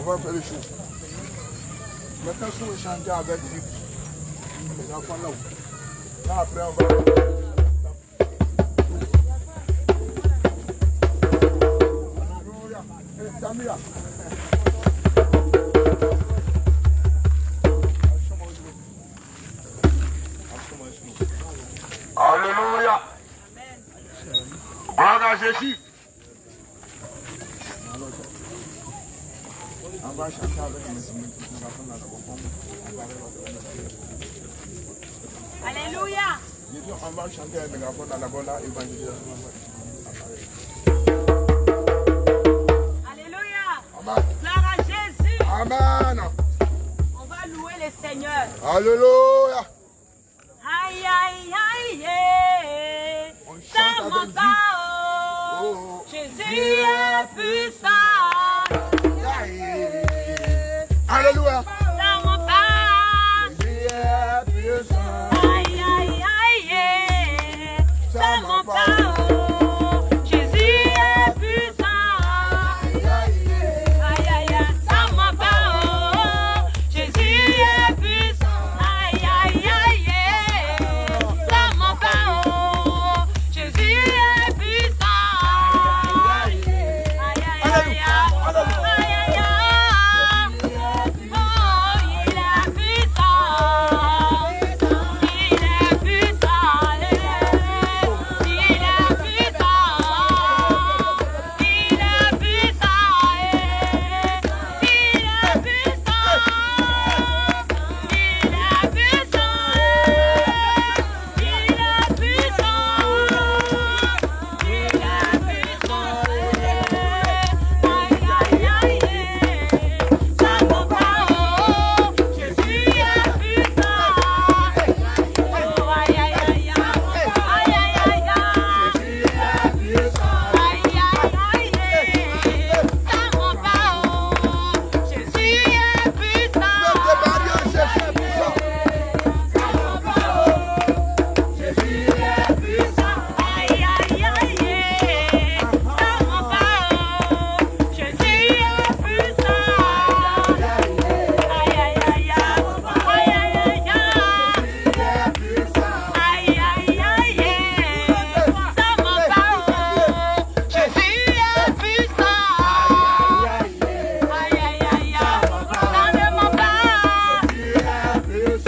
On va faire les choses. Maintenant, si on change avec lui, les enfants là-haut. Là, après, on va. Alléluia. Samia. Alléluia. Gloire à Jésus. On va chanter avec les Alléluia. On va chanter avec les mégaphone à la bonne évangélisation. Alléluia. Amen. Gloire à Jésus. Amen. On va louer le Seigneur. Alléluia. Aïe, aïe, aïe, aïe. Ça m'en va, oh. Jésus est puissant. Alléluia. Ça m'en va. Jésus est puissant. Aïe, aïe, aïe, aïe. Ça m'en va, oh. Jésus est puissant. Aïe, aïe, aïe. Ça m'en va, oh. Jésus est puissant. Aïe, aïe, aïe, aïe. Ça m'en va, oh. Jésus est puissant. Aïe, aïe, aïe, aïe.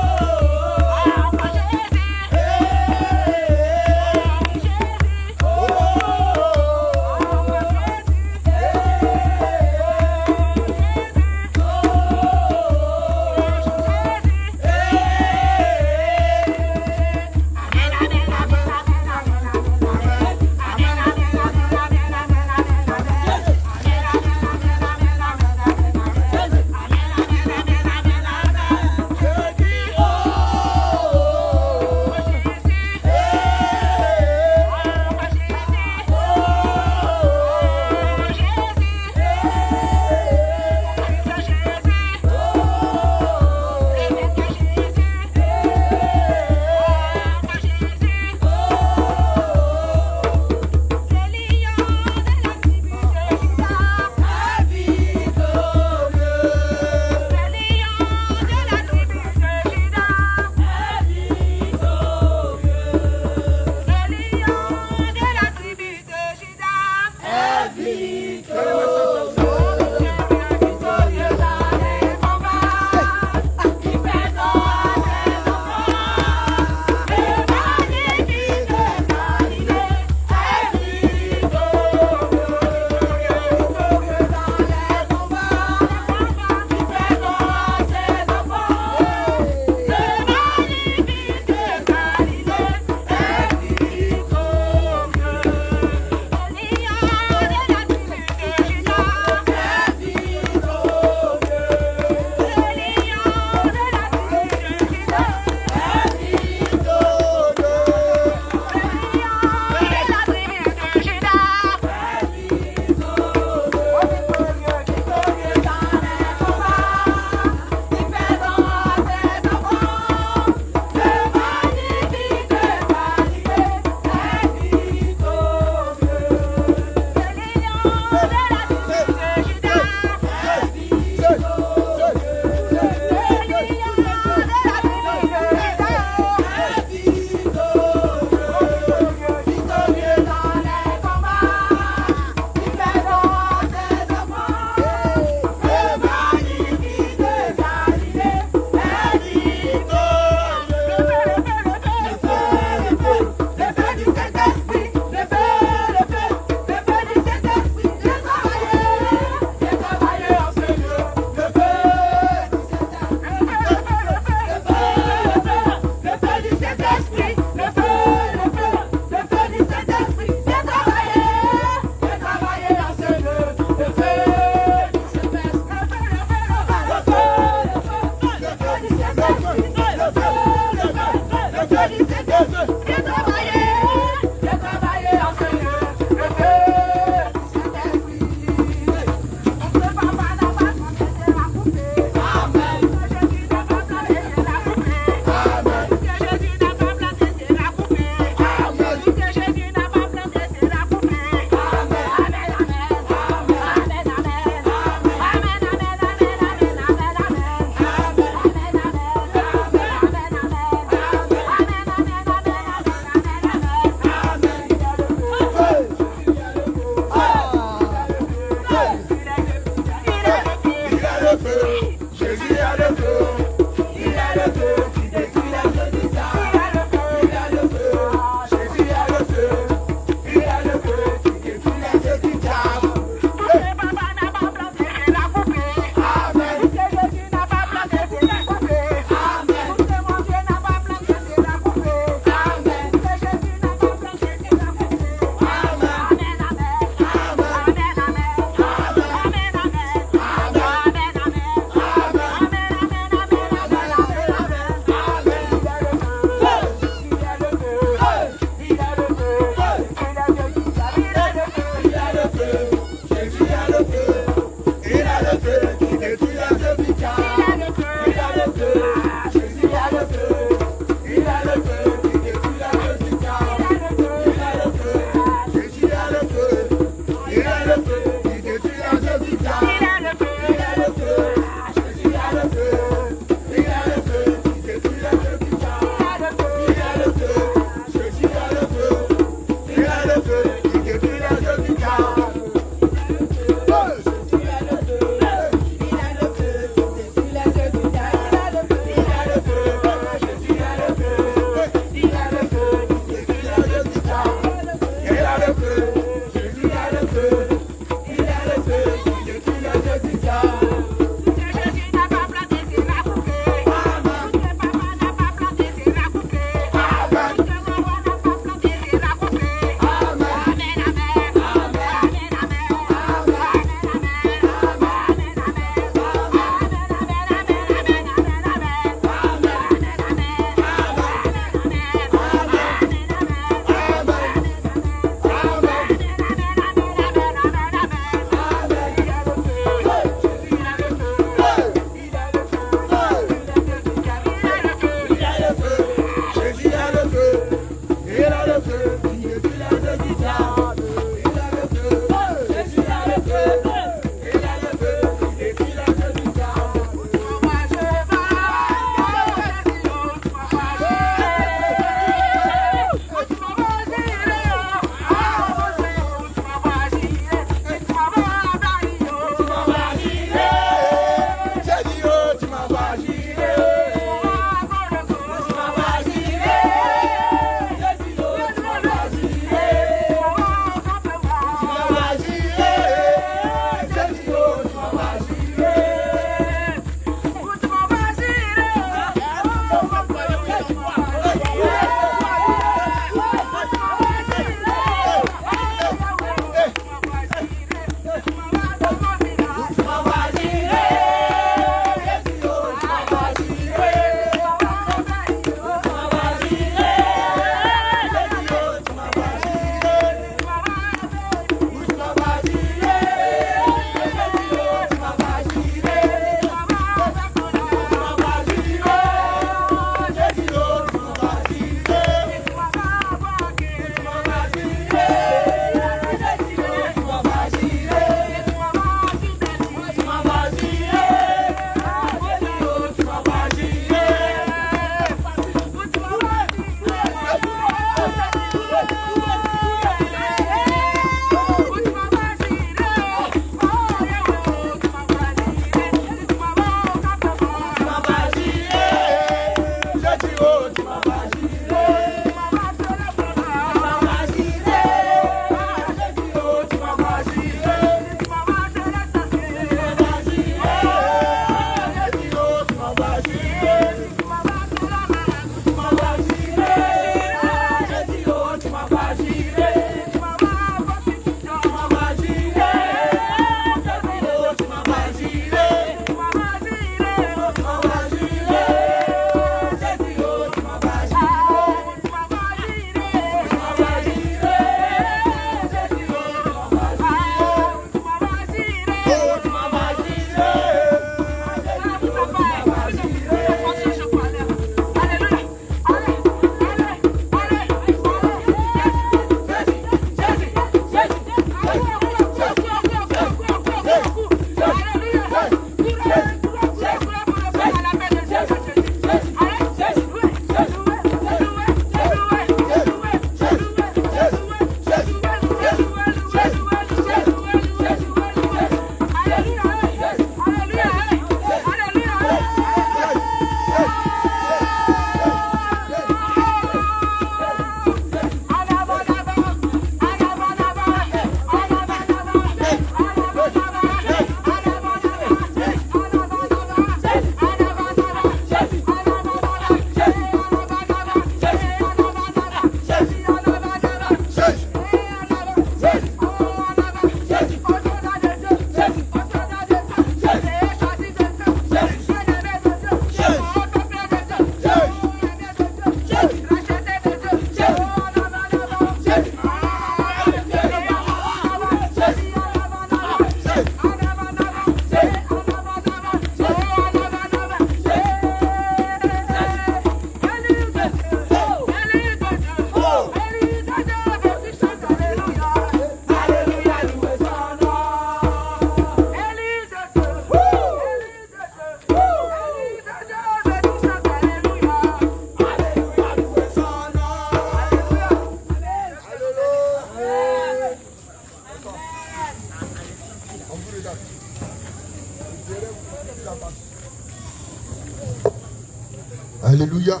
Alléluia.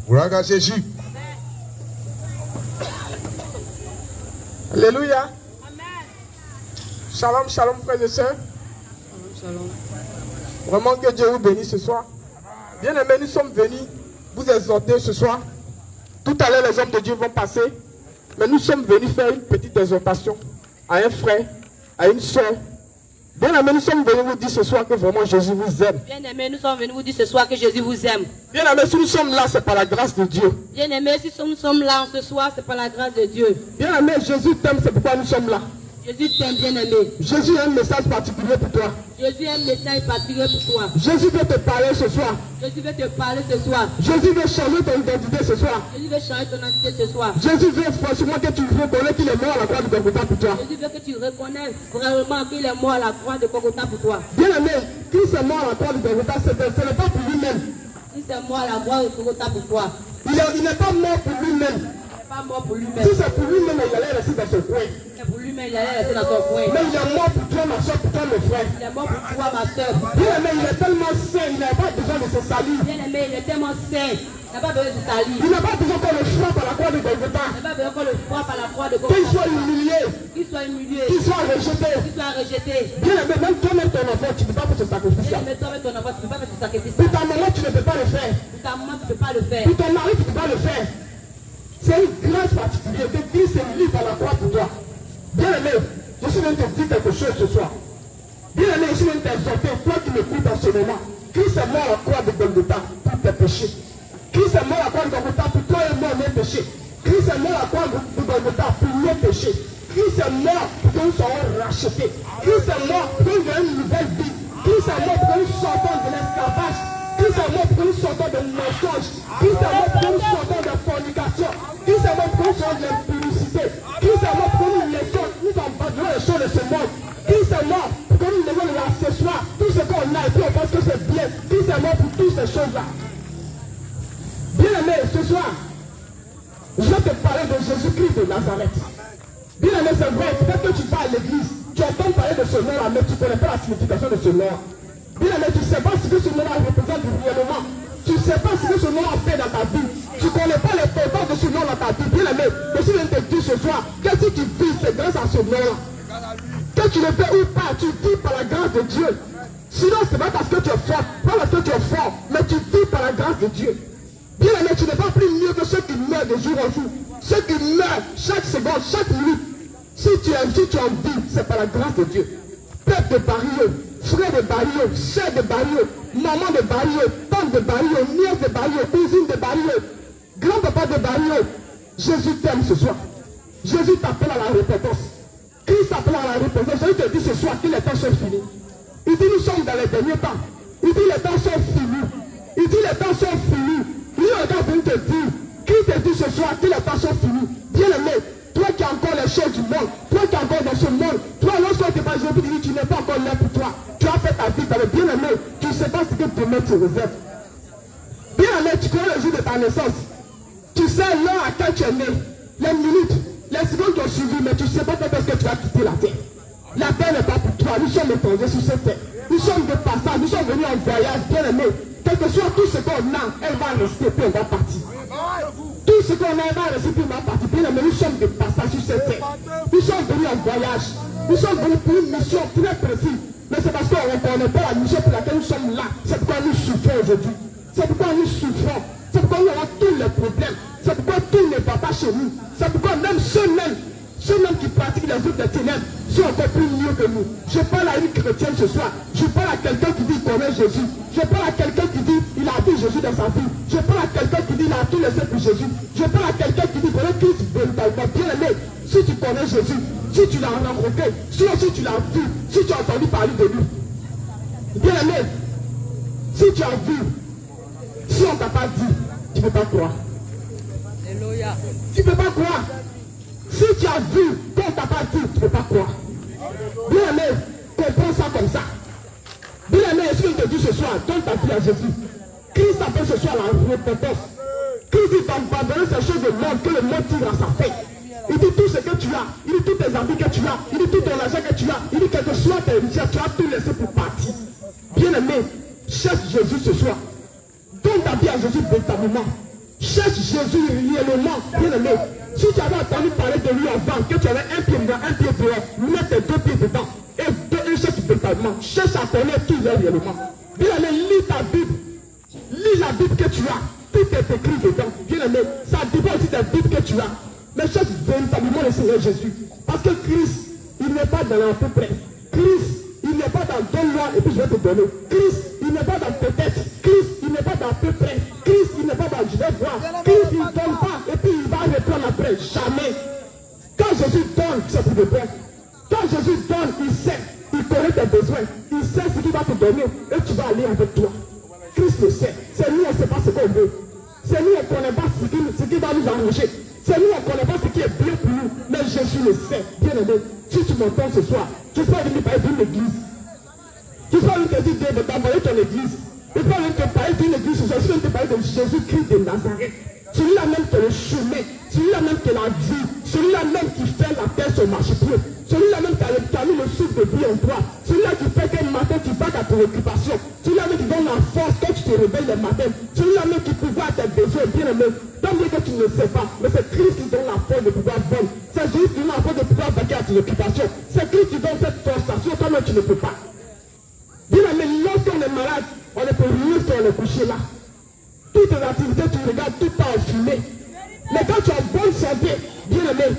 Voilà Jésus. Alléluia. Shalom, shalom, frères et sœurs. Shalom. Vraiment que Dieu vous bénisse ce soir. Bien aimés, nous sommes venus vous exhorter ce soir. Tout à l'heure, les hommes de Dieu vont passer. Mais nous sommes venus faire une petite exhortation à un frère, à une soeur. Bien aimés, nous sommes venus vous dire ce soir que vraiment Jésus vous aime. Bien aimés, nous sommes venus vous dire ce soir que Jésus vous aime. Bien aimés, si nous sommes là, c'est par la grâce de Dieu. Bien aimés, si nous sommes là ce soir, c'est par la grâce de Dieu. Bien aimés, Jésus t'aime, c'est pourquoi nous sommes là. Jésus t'aime, bien aimé. Jésus a un message particulier pour toi. Jésus a un message particulier pour toi. Jésus veut te parler ce soir. Jésus veut te parler ce soir. Jésus veut changer ton identité ce soir. Jésus veut changer ton identité ce soir. Jésus veut forcément que tu reconnais qu'il est mort à la croix de Golgotha pour toi. Jésus veut que tu reconnais vraiment qu'il est mort à la croix de Golgotha pour toi. Bien aimé, Christ est mort à la croix de Golgotha, ce n'est pas pour lui-même. Christ est mort à la croix de Golgotha pour toi. Il n'est pas mort pour lui-même. Il n'est pas mort pour lui-même. Si c'est pour lui-même, il allait rester dans son coin. C'est pour lui-même, il allait rester dans son coin. Mais il est mort pour toi, ma soeur, pour toi, mon frère. Il est mort pour toi, ma soeur. Bien aimé, il est tellement saint, il n'a pas besoin de se salir. Bien aimé, il est tellement saint. Il n'a pas besoin de salir. Il n'a pas besoin qu'on le frappe à la croix de Golgotha. Il n'a pas besoin qu'on le frappe à la croix de Qu'il Golgotha. soit humilié, Qu'il soit humilié. qu'il soit rejeté. Qu'il soit rejeté. Bien aimé, même toi-même ton enfant, tu ne peux pas faire ce sacrifice. Bien aimé, toi avec ton enfant, tu ne peux pas faire ce sacrifice. Pour ta maman, tu ne peux pas le faire. Pour ta maman, tu ne peux pas le faire. Pour ton mari, tu ne peux pas le faire. C'est une grâce particulière que Christ est libre à la croix pour toi. Bien aimé, je suis venu te dire quelque chose ce soir. Bien aimé, je suis venu t'exhorter, toi qui m'écoutes en ce moment. Christ est mort à la croix de Golgotha pour tes péchés. Christ est mort à la croix de Golgotha pour toi et moi, mes péchés. Christ est mort à la croix de Golgotha pour nos péchés. Christ est mort pour que nous soyons rachetés. Christ est mort pour que nous ayons une nouvelle vie. Christ est mort pour que nous sortons de l'esclavage. Christ est mort pour que nous sortons de mensonges. Christ est mort pour que nous sortons de fornication. Christ est mort pour que nous sortons de l'impudicité. Christ est mort pour que nous laissions, nous abandonnons les choses de ce monde. Christ est mort pour que nous devons les accessoires, tout ce qu'on a et puis on pense que c'est bien. Christ est mort pour toutes ces choses-là. Bien aimé, ce soir, je vais te parler de Jésus-Christ de Nazareth. Bien aimé, c'est vrai, peut-être que tu vas à l'église, tu entends parler de ce nom-là, mais tu ne connais pas la signification de ce nom. Bien aimé, tu ne sais pas ce que ce nom-là représente réellement. Tu ne sais pas ce que ce nom a fait dans ta vie. Tu ne connais pas l'importance de ce nom dans ta vie. Bien aimé, je suis venu te dire ce soir que si tu vis, c'est grâce à ce nom-là. Que tu le fais ou pas, tu vis par la grâce de Dieu. Sinon, ce n'est pas parce que tu es fort, pas parce que tu es fort, mais tu vis par la grâce de Dieu. Bien aimé, tu n'es pas plus mieux que ceux qui meurent de jour en jour. Ceux qui meurent chaque seconde, chaque minute. Si tu es en vie, c'est par la grâce de Dieu. Peuple de Barillot, frère de Barillot, sœur de Barillot, maman de Barillot, tante de Barillot, nièce de Barillot, cousine de Barillot, grand-papa de Barillot. Jésus t'aime ce soir. Jésus t'appelle à la repentance. Christ t'appelle à la repentance. Jésus te dit ce soir que les temps sont finis. Il dit nous sommes dans les derniers temps. Il dit les temps sont finis. Il dit les temps sont finis. Lui regarde venir te dire. Qui te dit ce soir que les temps sont finis. Bien aimé, toi qui as encore les choses du monde, toi qui es encore dans ce monde, toi lorsqu'on te parle, je dis tu n'es pas encore là pour toi. Tu as fait ta vie dans le bien aimé, tu ne sais pas ce que demain te réserve. Bien aimé, tu connais le jour de ta naissance. Tu sais l'heure à laquelle tu es né, les minutes, les secondes qui ont suivi, mais tu ne sais pas quand est-ce que tu vas quitter la terre. La terre n'est pas pour toi, nous sommes étrangers sur cette terre. Nous sommes de passage, nous sommes venus en voyage, bien aimé. Quel que soit tout ce qu'on a, elle va rester, puis on va partir. Tout ce qu'on a, elle va rester, puis on va partir. Bien aimé, nous sommes de passage sur cette terre. Nous sommes venus en voyage. Nous sommes venus pour une mission très précise. Mais c'est parce qu'on ne connaît pas la mission pour laquelle nous sommes là. C'est pourquoi nous souffrons aujourd'hui. C'est pourquoi nous souffrons. C'est pourquoi nous avons tous les problèmes. C'est pourquoi tout ne va pas chez nous. C'est pourquoi même ceux-mêmes qui pratiquent les œuvres des ténèbres sont encore plus mieux que nous. Je parle à une chrétienne ce soir. Je parle à quelqu'un qui dit qu'il connaît Jésus. Je parle à quelqu'un qui dit qu'il a vu Jésus dans sa vie. Je parle à quelqu'un qui dit qu'il a tout laissé pour Jésus. Je parle à quelqu'un qui dit qu'il connaît Christ véritablement. Bien aimé, si tu connais Jésus, si tu l'as rencontré, si tu l'as vu, si tu as entendu parler de lui. Bien aimé, si tu as vu, si on ne t'a pas dit, tu ne peux pas croire. Alléluia. Tu ne peux pas croire. Si tu as vu, quand on ne t'a pas dit, tu ne peux pas croire. Bien aimé, comprends ça comme ça. Bien aimé, est-ce que je te dis ce soir, donne ta vie à Jésus. Christ appelle ce soir la repentance. Christ dit d'abandonner ces choses de monde que le monde tire à sa fin. Il dit tout ce que tu as, il dit tous tes habits que tu as, il dit tout ton argent que tu as, il dit quel que soit tes richesses, tu as tout laissé pour partir. Bien-aimé, cherche Jésus ce soir. Donne ta vie à Jésus véritablement. Cherche Jésus réellement, bien-aimé. Si tu avais entendu parler de lui avant, que tu avais un pied dedans, un pied dehors, mets tes deux pieds dedans et cherche véritablement. Cherche à connaître qui il est réellement. Bien-aimé, lis ta Bible. Lis la Bible que tu as. Tout est écrit dedans. Bien-aimé, ça dépend aussi de la Bible que tu as. Mais cherche véritablement le Seigneur Jésus. Parce que Christ, il n'est pas dans l'à peu près. Christ, il n'est pas dans donne-moi et puis je vais te donner. Christ, il n'est pas dans peut-être. Christ, il n'est pas dans peu près. Christ, il n'est pas dans je vais voir. Christ, il ne donne pas et puis il va reprendre après. Jamais. Quand Jésus donne, c'est pour de vrai. Quand Jésus donne, il sait. Il connaît tes besoins. Il sait ce qu'il va te donner et tu vas aller avec toi. Christ le sait. C'est nous, on ne sait pas ce qu'on veut. C'est nous, on ne connaît pas ce qui va nous arranger. C'est nous, on ne connaît pas ce qui est bien pour nous. Mais Jésus le sait. Bien aimé, si tu m'entends ce soir, tu peux venir parler d'une église. Tu peux venir te dire d'envoyer ton église. Tu peux venir te parler d'une église. Je suis venu te parler de Jésus-Christ de Nazareth. Celui-là même qui est le chemin. Celui-là même qui est la vie. Celui-là même qui fait la terre sur marchepied. Celui-là même qui a mis le souffle de vie en toi. Celui-là qui fait qu'un matin tu vas à tes préoccupations. Celui-là même qui donne la force quand tu te réveilles le matin. Celui-là même qui pourvoit tes besoins, bien aimé. Tant que tu ne le sais pas, mais c'est Christ qui donne la force de pouvoir vendre. C'est Jésus qui donne la force de pouvoir vaquer à tes occupations. C'est Christ qui donne cette force là. Sinon toi-même tu ne peux pas. Bien aimé, lorsqu'on est malade, on ne peut rien faire le coucher là. Toutes tes activités, tu regardes tout le temps en fumée. Mais quand tu as bonne santé, bien aimé,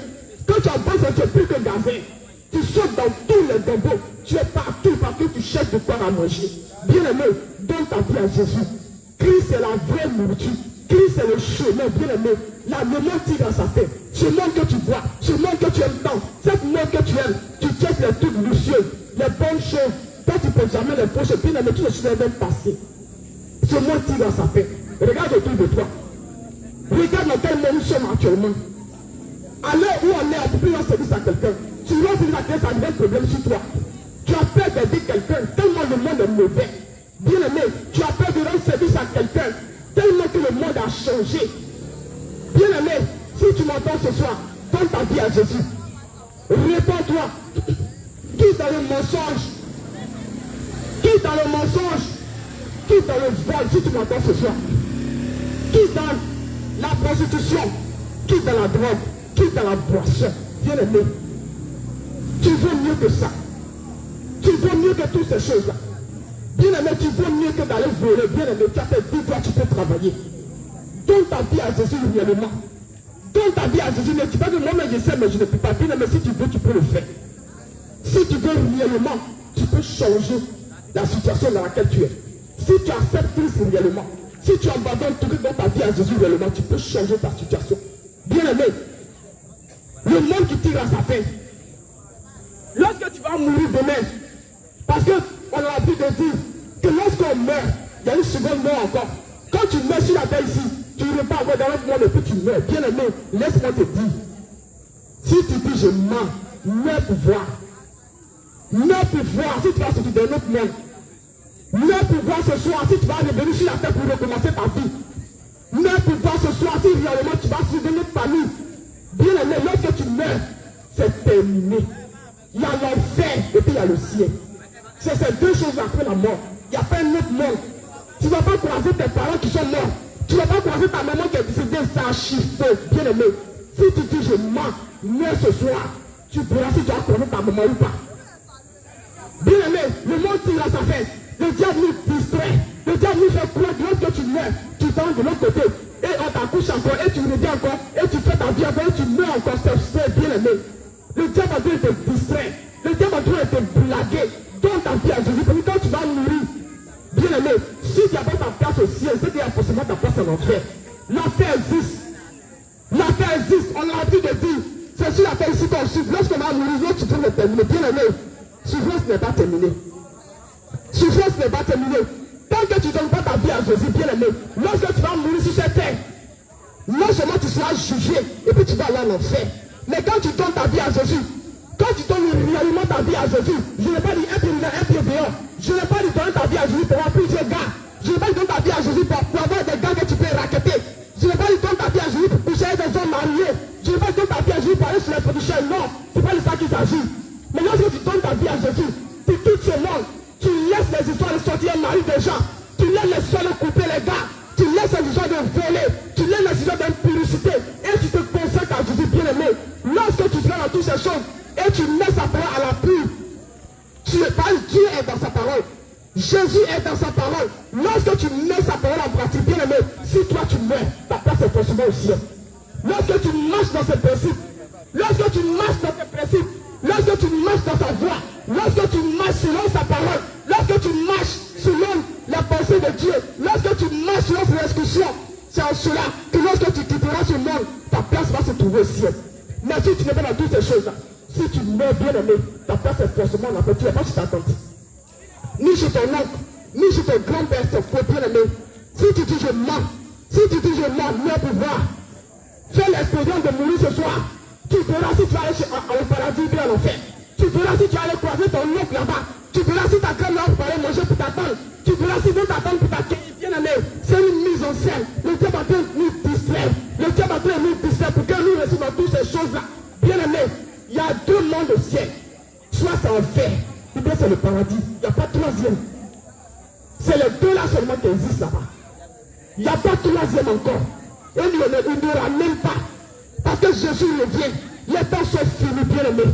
quand tu as bonne santé, tu es plus que gazé. Tu sautes dans tous les gobos. Tu es partout, partout, tu cherches de quoi à manger. Bien aimé, donne ta vie à Jésus. Christ est la vraie nourriture. Christ est le chemin, bien aimé. La mémoire tire à sa tête. Ce monde que tu vois, ce monde que tu aimes tant, cette monde que tu aimes, tu cherches les trucs lucieux, les bonnes choses. Toi, tu ne peux jamais les fausses choses. Bien aimé, tout ce qui est même passé. Ce monde tire à sa tête. Regarde autour de toi. Regarde dans quel monde nous sommes actuellement. À l'heure où on est, on ne peut plus rendre service à quelqu'un. Tu rends service à quelqu'un, ça devient un problème sur toi. Tu as peur d'aider quelqu'un, tellement le monde est mauvais. Bien aimé, tu as peur de rendre service à quelqu'un, tellement que le monde a changé. Bien aimé, si tu m'entends ce soir, donne ta vie à Jésus. Réponds-toi. Quitte dans le mensonge. Quitte dans le mensonge. Quitte dans le vol, si tu m'entends ce soir. Quitte dans la prostitution. Quitte dans la drogue. Quitte dans la boisson. Bien aimé, tu vaux mieux que ça. Tu vaux mieux que toutes ces choses-là. Bien aimé, tu vaux mieux que d'aller voler. Bien aimé, tu as fait 10 fois, tu peux travailler. Donne ta vie à Jésus réellement. Donne ta vie à Jésus. Ne dis pas que moi-même je sais, mais je ne peux pas. Bien aimé, si tu veux, tu peux le faire. Si tu veux réellement, tu peux changer la situation dans laquelle tu es. Si tu acceptes Christ réellement, si tu abandonnes tout dans ta vie à Jésus réellement, tu peux changer ta situation. Bien aimé, le monde qui tire à sa fin. Lorsque tu vas mourir demain, parce qu'on a l'habitude de dire que lorsqu'on meurt, il y a une seconde mort encore. Quand tu meurs sur la terre ici, tu ne veux pas avoir dans l'autre monde et puis tu meurs. Bien aimé, laisse-moi te dire. Si tu dis je mens, meurs pour voir. Meurs pour voir si tu vas sortir d'un autre monde. Meurs pour voir ce soir si tu vas revenir sur la terre pour recommencer ta vie. Meurs pour voir ce soir si réellement tu vas suivre notre famille. Bien aimé, lorsque tu meurs, c'est terminé. Il y a l'enfer et puis il y a le ciel. C'est ces deux choses après la mort. Il n'y a pas un autre monde. Tu ne vas pas croiser tes parents qui sont morts. Tu ne vas pas croiser ta maman qui est décédée, c'est un chiffre. Bien aimé, si tu dis je mens, meurs ce soir, tu verras si tu as connu ta maman ou pas. Bien aimé, le monde tire à sa fin. Le diable nous distrait. Le diable nous fait croire que lorsque tu meurs, tu t'en de l'autre côté. Et on t'accouche encore, et tu reviens encore, et tu fais ta vie encore, et tu meurs encore. C'est bien aimé. Le diable a dû te distraire. Le diable a dû te blaguer. Donne ta vie à Jésus. Parce que quand tu vas mourir, bien aimé, si tu n'as pas ta place au ciel, c'est qu'il y a forcément ta place en enfer. L'enfer existe. L'enfer existe. On a l'habitude de dire, c'est sur la terre ici qu'on souffre. Lorsqu'on va mourir, l'autre tu peux le terminer. Bien aimé, souffrance n'est pas terminée. Souffrance n'est pas terminée. Tant que tu ne donnes pas ta vie à Jésus, bien aimé, lorsque tu vas mourir sur cette terre, non seulement tu seras jugé, et puis tu vas aller en enfer. Mais quand tu donnes ta vie à Jésus, quand tu donnes réellement ta vie à Jésus, je n'ai pas dit un pied dedans, un pied dehors. Je n'ai pas dit donner ta vie à Jésus pour avoir plusieurs gars. Je n'ai pas dit donner ta vie à Jésus pour avoir des gars que tu peux raqueter. Je n'ai pas dit donner ta vie à Jésus pour coucher avec des hommes mariés. Je n'ai pas dit donner ta vie à Jésus pour aller sur les productions. Non, ce n'est pas de ça qu'il s'agit. Mais lorsque tu donnes ta vie à Jésus, tu quittes ce monde, tu laisses les histoires de sortir un mari de gens, tu laisses les soeurs couper les gars, tu laisses les gens de voler, tu laisses les gens d'impurité et tu te consacres à Jésus bien-aimé. Lorsque tu seras dans toutes ces choses et tu mets sa parole à la pluie, tu parles, Dieu est dans sa parole. Jésus est dans sa parole. Lorsque tu mets sa parole en pratique, bien-aimé, si toi tu meurs, ta place est forcément au ciel. Lorsque tu marches dans ces principes, lorsque tu marches dans ces principes, lorsque tu marches dans sa voie, lorsque tu marches selon sa parole, lorsque tu marches selon la pensée de Dieu, lorsque tu marches selon ses instructions, c'est en cela que lorsque tu quitteras ce monde, ta place va se trouver au ciel. Mais si tu n'es pas dans toutes ces choses-là, si tu meurs bien-aimé, ta place est forcément en fait, tu n'es pas chez ta tante, ni chez ton oncle, ni chez ton grand-père, c'est faux bien-aimé. Si tu dis je mens, si tu dis je mens, mais pouvoir, fais l'expérience de mourir ce soir. Tu verras si tu vas aller au paradis ou bien à l'enfer. Tu verras si tu vas aller croiser ton oncle là-bas. Tu verras si ta grand-mère va aller manger pour t'attendre. Tu verras si ta tante pour t'accueillir. Bien-aimé, c'est une mise en scène. Le diable va nous distraire. Le diable va nous distraire pour que nous restions dans toutes ces choses-là. Bien-aimé, il y a deux mondes au ciel. Soit c'est enfer, ou bien c'est le paradis. Il n'y a pas de troisième. C'est les deux là seulement qui existent là-bas. Il n'y a pas de troisième encore. Et il ne aura même pas. Parce que Jésus revient. Les temps sont finis, bien-aimés.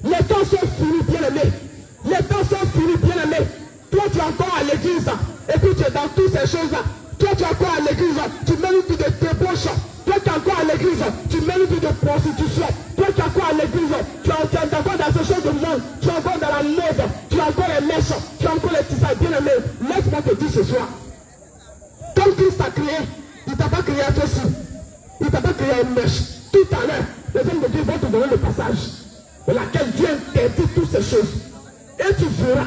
Les temps sont finis, bien-aimés. Les temps sont finis, bien-aimés. Toi, tu es encore à l'église. Et puis tu es dans toutes ces choses-là. Toi, tu es encore à l'église. Tu mets une vie de débauche. Toi, tu es encore à l'église. Tu mets une vie de prostitution. Toi, tu es encore à l'église. Tu es encore dans ces choses de monde. Tu es encore dans la mode. Tu as encore les mèches. Tu as encore les tissailles, bien-aimés. Laisse-moi te dire ce soir. Comme Christ t'a créé, il ne t'a pas créé à toi aussi. Il ne t'a pas créé une mèche. Tout à l'heure, les hommes de Dieu vont te donner le passage pour laquelle Dieu interdit toutes ces choses. Et tu verras.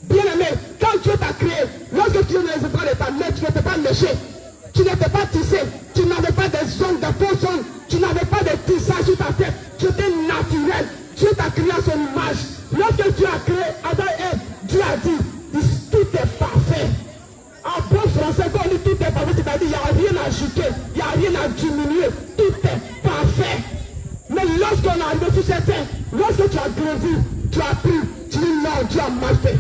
Bien-aimé, quand Dieu t'a créé, lorsque tu ne les pas de ta mère, tu n'étais pas léché. Tu n'étais pas tissé. Tu n'avais pas des ongles, des faux ongles. Tu n'avais pas de tissage sur ta tête. Tu étais naturel. Dieu t'a créé à son image. Lorsque Dieu a créé Adam et Ève, Dieu a dit, tout est parfait. En bon français, quand on dit tout est parfait, c'est-à-dire qu'il n'y a rien à ajouter, il n'y a rien à diminuer, tout est parfait. Mais lorsqu'on a arrivé sur cette terre, lorsque tu as grandi, tu as appris, tu dis non, tu as mal fait.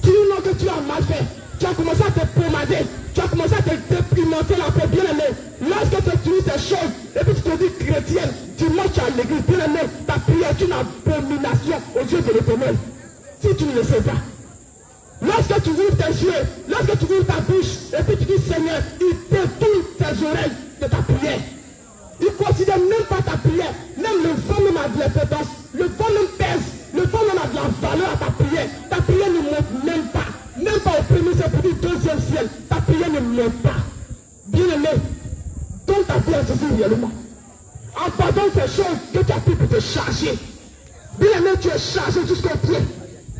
Tu dis non que tu as mal fait. Tu as commencé à te pomader, tu as commencé à te déprimenter la paix, bien aimé. Lorsque tu utilises ces choses, et puis tu te dis chrétienne, tu marches à l'église, bien aimé, ta prière est une abomination aux yeux de l'Éternel. Si tu ne le sais pas. Lorsque tu ouvres tes yeux, lorsque tu ouvres ta bouche, et puis tu dis Seigneur, il détourne tes oreilles de ta prière. Il ne considère même pas ta prière. Même le vent même a de l'importance. Le vent même pèse. Le vent même a de la valeur à ta prière. Ta prière ne monte même pas. Même pas au premier ciel, pour le deuxième ciel. Ta prière ne monte pas. Bien-aimé, donne ta vie à Jésus réellement. Abandonne ces choses que tu as pris pour te charger. Bien-aimé, tu es chargé jusqu'au pied.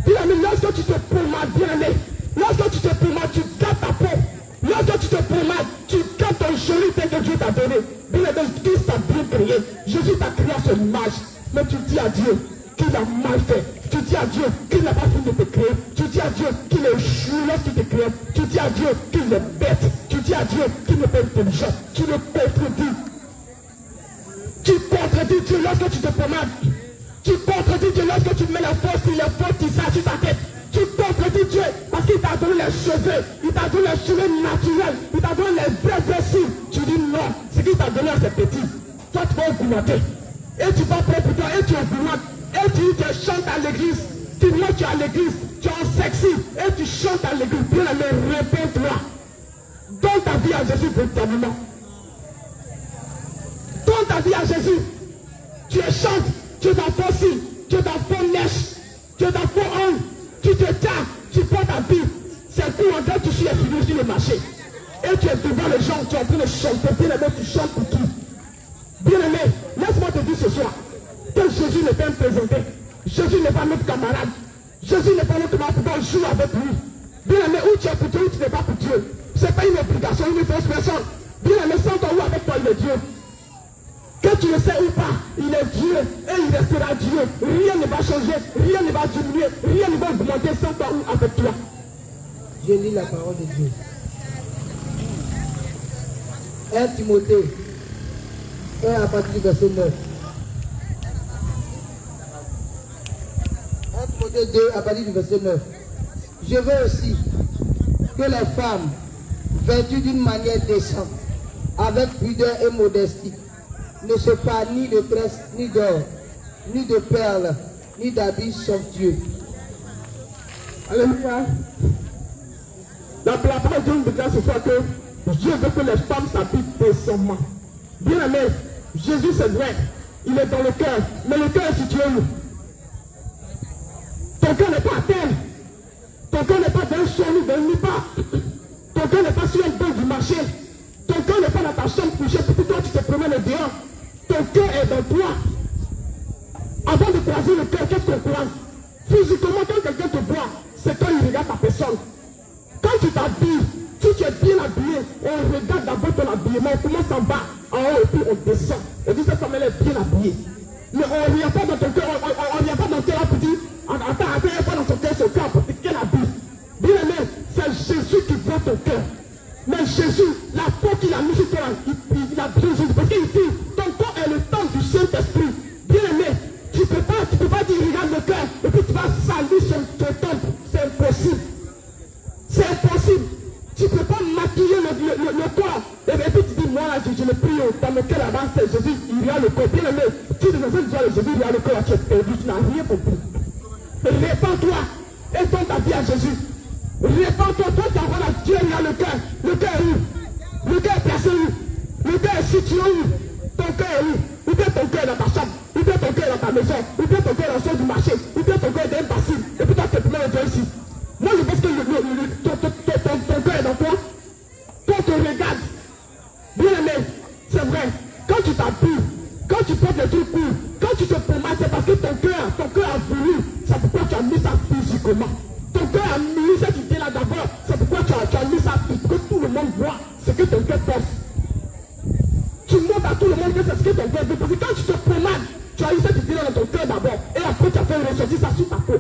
Bien-aimé, lorsque tu te pommades, bien-aimé, lorsque tu te pommades, tu gardes ta peau. Lorsque tu te pommades, tu gardes ton joli teint que Dieu t'a donné. Bien-aimé, Christ t'a bien créé. Jésus t'a créé à son image. Mais tu dis à Dieu qu'il a mal fait. Tu dis à Dieu qu'il n'a pas fini de te créer. Tu dis à Dieu qu'il est chou lorsqu'il te crée. Tu dis à Dieu qu'il est bête. Tu dis à Dieu qu'il n'est pas intelligent. Tu le contredis. Tu contredis Dieu lorsque tu te pommades. Tu contredis Dieu lorsque tu mets la force sur les faux tissages sur ta tête. Tu contredis Dieu parce qu'il t'a donné les cheveux. Il t'a donné les cheveux naturels. Il t'a donné les vrais cils. Tu dis non, ce qu'il t'a donné à ces petits. Toi tu vas augmenter. Et tu vas prendre pour toi et tu augmentes. Et tu chantes à l'église. Tu montes tu es à l'église. Tu es en sexy. Et tu chantes à l'église. Bien aimé, réponds-toi. Donne ta vie à Jésus véritablement. Donne ta vie à Jésus. Tu es chante. Tu es dans faux cils. Tu es dans faux mèches. Tu es dans faux ongles. Tu te tiens, tu prends ta Bible. C'est pour en tu suis les figures sur le marché. Et tu es devant les gens, tu es en train de chanter. Bien aimé, tu chantes pour qui? Bien aimé, laisse-moi te dire ce soir que Jésus n'est pas un présenté. Jésus n'est pas notre camarade. Jésus n'est pas notre camarade pour qu'on joue avec lui. Bien aimé, où tu es pour Dieu, où tu n'es pas pour Dieu. Ce n'est pas une obligation, une fausse personne. Bien aimé, sans toi ou avec toi, il est Dieu. Que tu le sais ou pas, il est Dieu et il restera Dieu. Rien ne va changer, rien ne va diminuer, rien ne va augmenter sans toi ou avec toi. Je lis la parole de Dieu. 1 Timothée 1 à partir du verset 9. 1 Timothée 2 à partir du verset 9. Je veux aussi que les femmes, vêtues d'une manière décente, avec pudeur et modestie, ne se parent ni de tresses, ni d'or, ni de perles, ni d'habits somptueux. Alléluia. La parole de Dieu nous déclare ce soir que Dieu veut que les femmes s'habillent décemment. Bien aimé, Jésus c'est vrai, il est dans le cœur, mais le cœur est situé où? Ton cœur n'est pas à terre. Ton cœur n'est pas dans un son, dans une part. Ton cœur n'est pas sur un banc du marché. Ton cœur n'est pas dans ta chambre couchée, puis toi tu te promènes dehors. Ton cœur est dans toi. Avant de croiser le cœur, qu'est-ce qu'on croise? Physiquement, quand quelqu'un te voit, c'est quand il regarde ta personne. Quand tu t'habilles, si tu es bien habillé, on regarde d'abord ton habillement, on commence en bas, en haut, et puis on descend. On dit cette femme elle est bien habillée. Mais on ne regarde pas dans ton cœur, on ne regarde pas dans ton cœur pour dire, attends, il n'y a pas dans son cœur pour dire qu'elle habille. Bien aimé, c'est Jésus qui voit ton cœur. Mais Jésus, la peau qu'il a mis sur toi, il a bien Jésus. Parce qu'il dit, ton corps est le temple du Saint-Esprit. Bien aimé, tu ne peux pas dire, regarde le cœur, et puis tu vas salir son temple. C'est impossible. C'est impossible. Tu ne peux pas maquiller le corps. Et puis tu dis, moi là, je le prie dans le cœur là-bas, c'est Jésus, il y a le corps. Bien aimé, si tu ne sais pas Jésus, il y a le corps, tu es perdu, tu n'as rien compris. Répands-toi et donne ta vie à Jésus. Répands-toi, toi qui envoies la Dieu, il y a le cœur. Le cœur est où? Le cœur est placé où? Le cœur est situé où? Ton cœur est où? Ou bien ton cœur est dans ta chambre, ou bien ton cœur est dans ta maison, ou bien ton cœur est dans le sol du marché, ou bien ton cœur est dans un passif, et puis toi tu es plein de Dieu ici. Moi je pense que ton cœur est dans toi. Toi tu regardes. Bien aimé, c'est vrai. Quand tu t'habilles, quand tu portes les trucs courts, quand tu te pommades, c'est parce que ton cœur a voulu. C'est pourquoi tu as mis ça physiquement. Ton cœur a mis cette idée-là d'abord. C'est pourquoi tu as mis ça pour que tout le monde voit ce que ton cœur pense. Tu montres à tout le monde que c'est ce que ton cœur veut. Parce que quand tu te pommades, tu as eu cette idée-là dans ton cœur d'abord. Et après tu as fait ressortir ça sur ta peau.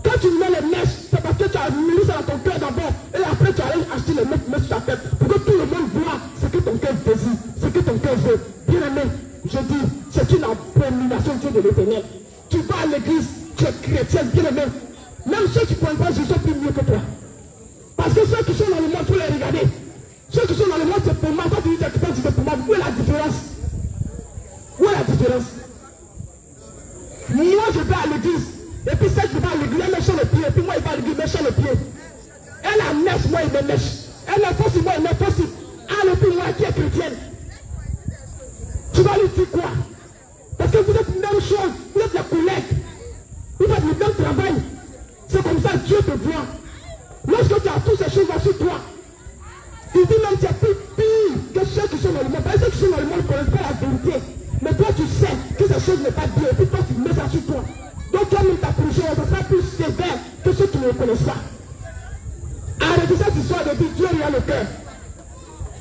Quand tu mets les mèches, c'est parce que tu as mis ça dans ton cœur d'abord. Et après tu as acheté les mèches sur ta tête. Pour que tout le monde voit ce que ton cœur désire, ce que ton cœur veut. Bien aimé, je dis, c'est une abomination Dieu de l'Éternel. Tu vas à l'église, tu es chrétien, bien aimé. Même ceux qui ne prennent pas Jésus sont plus mieux que toi. Parce que ceux qui sont dans le monde, il faut les regarder. Ceux qui sont dans le monde, c'est pour moi. Quand tu dis que c'est pour moi, où est la différence? Où est la différence? Moi, je vais à l'église. Et puis celle qui va à l'église, elle méchant le pied. Et puis moi, il va à l'église, méchant le pied. Elle a mèche, moi, il me mèche. Elle est fausse, moi, il me fausse. Ah, et puis moi, qui est chrétienne. Tu vas lui dire quoi? Parce que vous êtes la même chose. Vous êtes les collègues. Vous faites le même travail. C'est comme ça que Dieu te voit. Lorsque tu as toutes ces choses-là sur toi, il dit même que tu es plus pire que ceux qui sont dans le monde. Parce que ceux qui sont dans le monde ne connaissent pas la vérité. Mais toi, tu sais que ces choses n'est pas bien. Et puis toi, tu mets ça sur toi. Donc, toi-même, ta prière, ça sera plus sévère que ceux qui ne le connaissent pas. Arrêtez cette histoire de dire Dieu il a le cœur.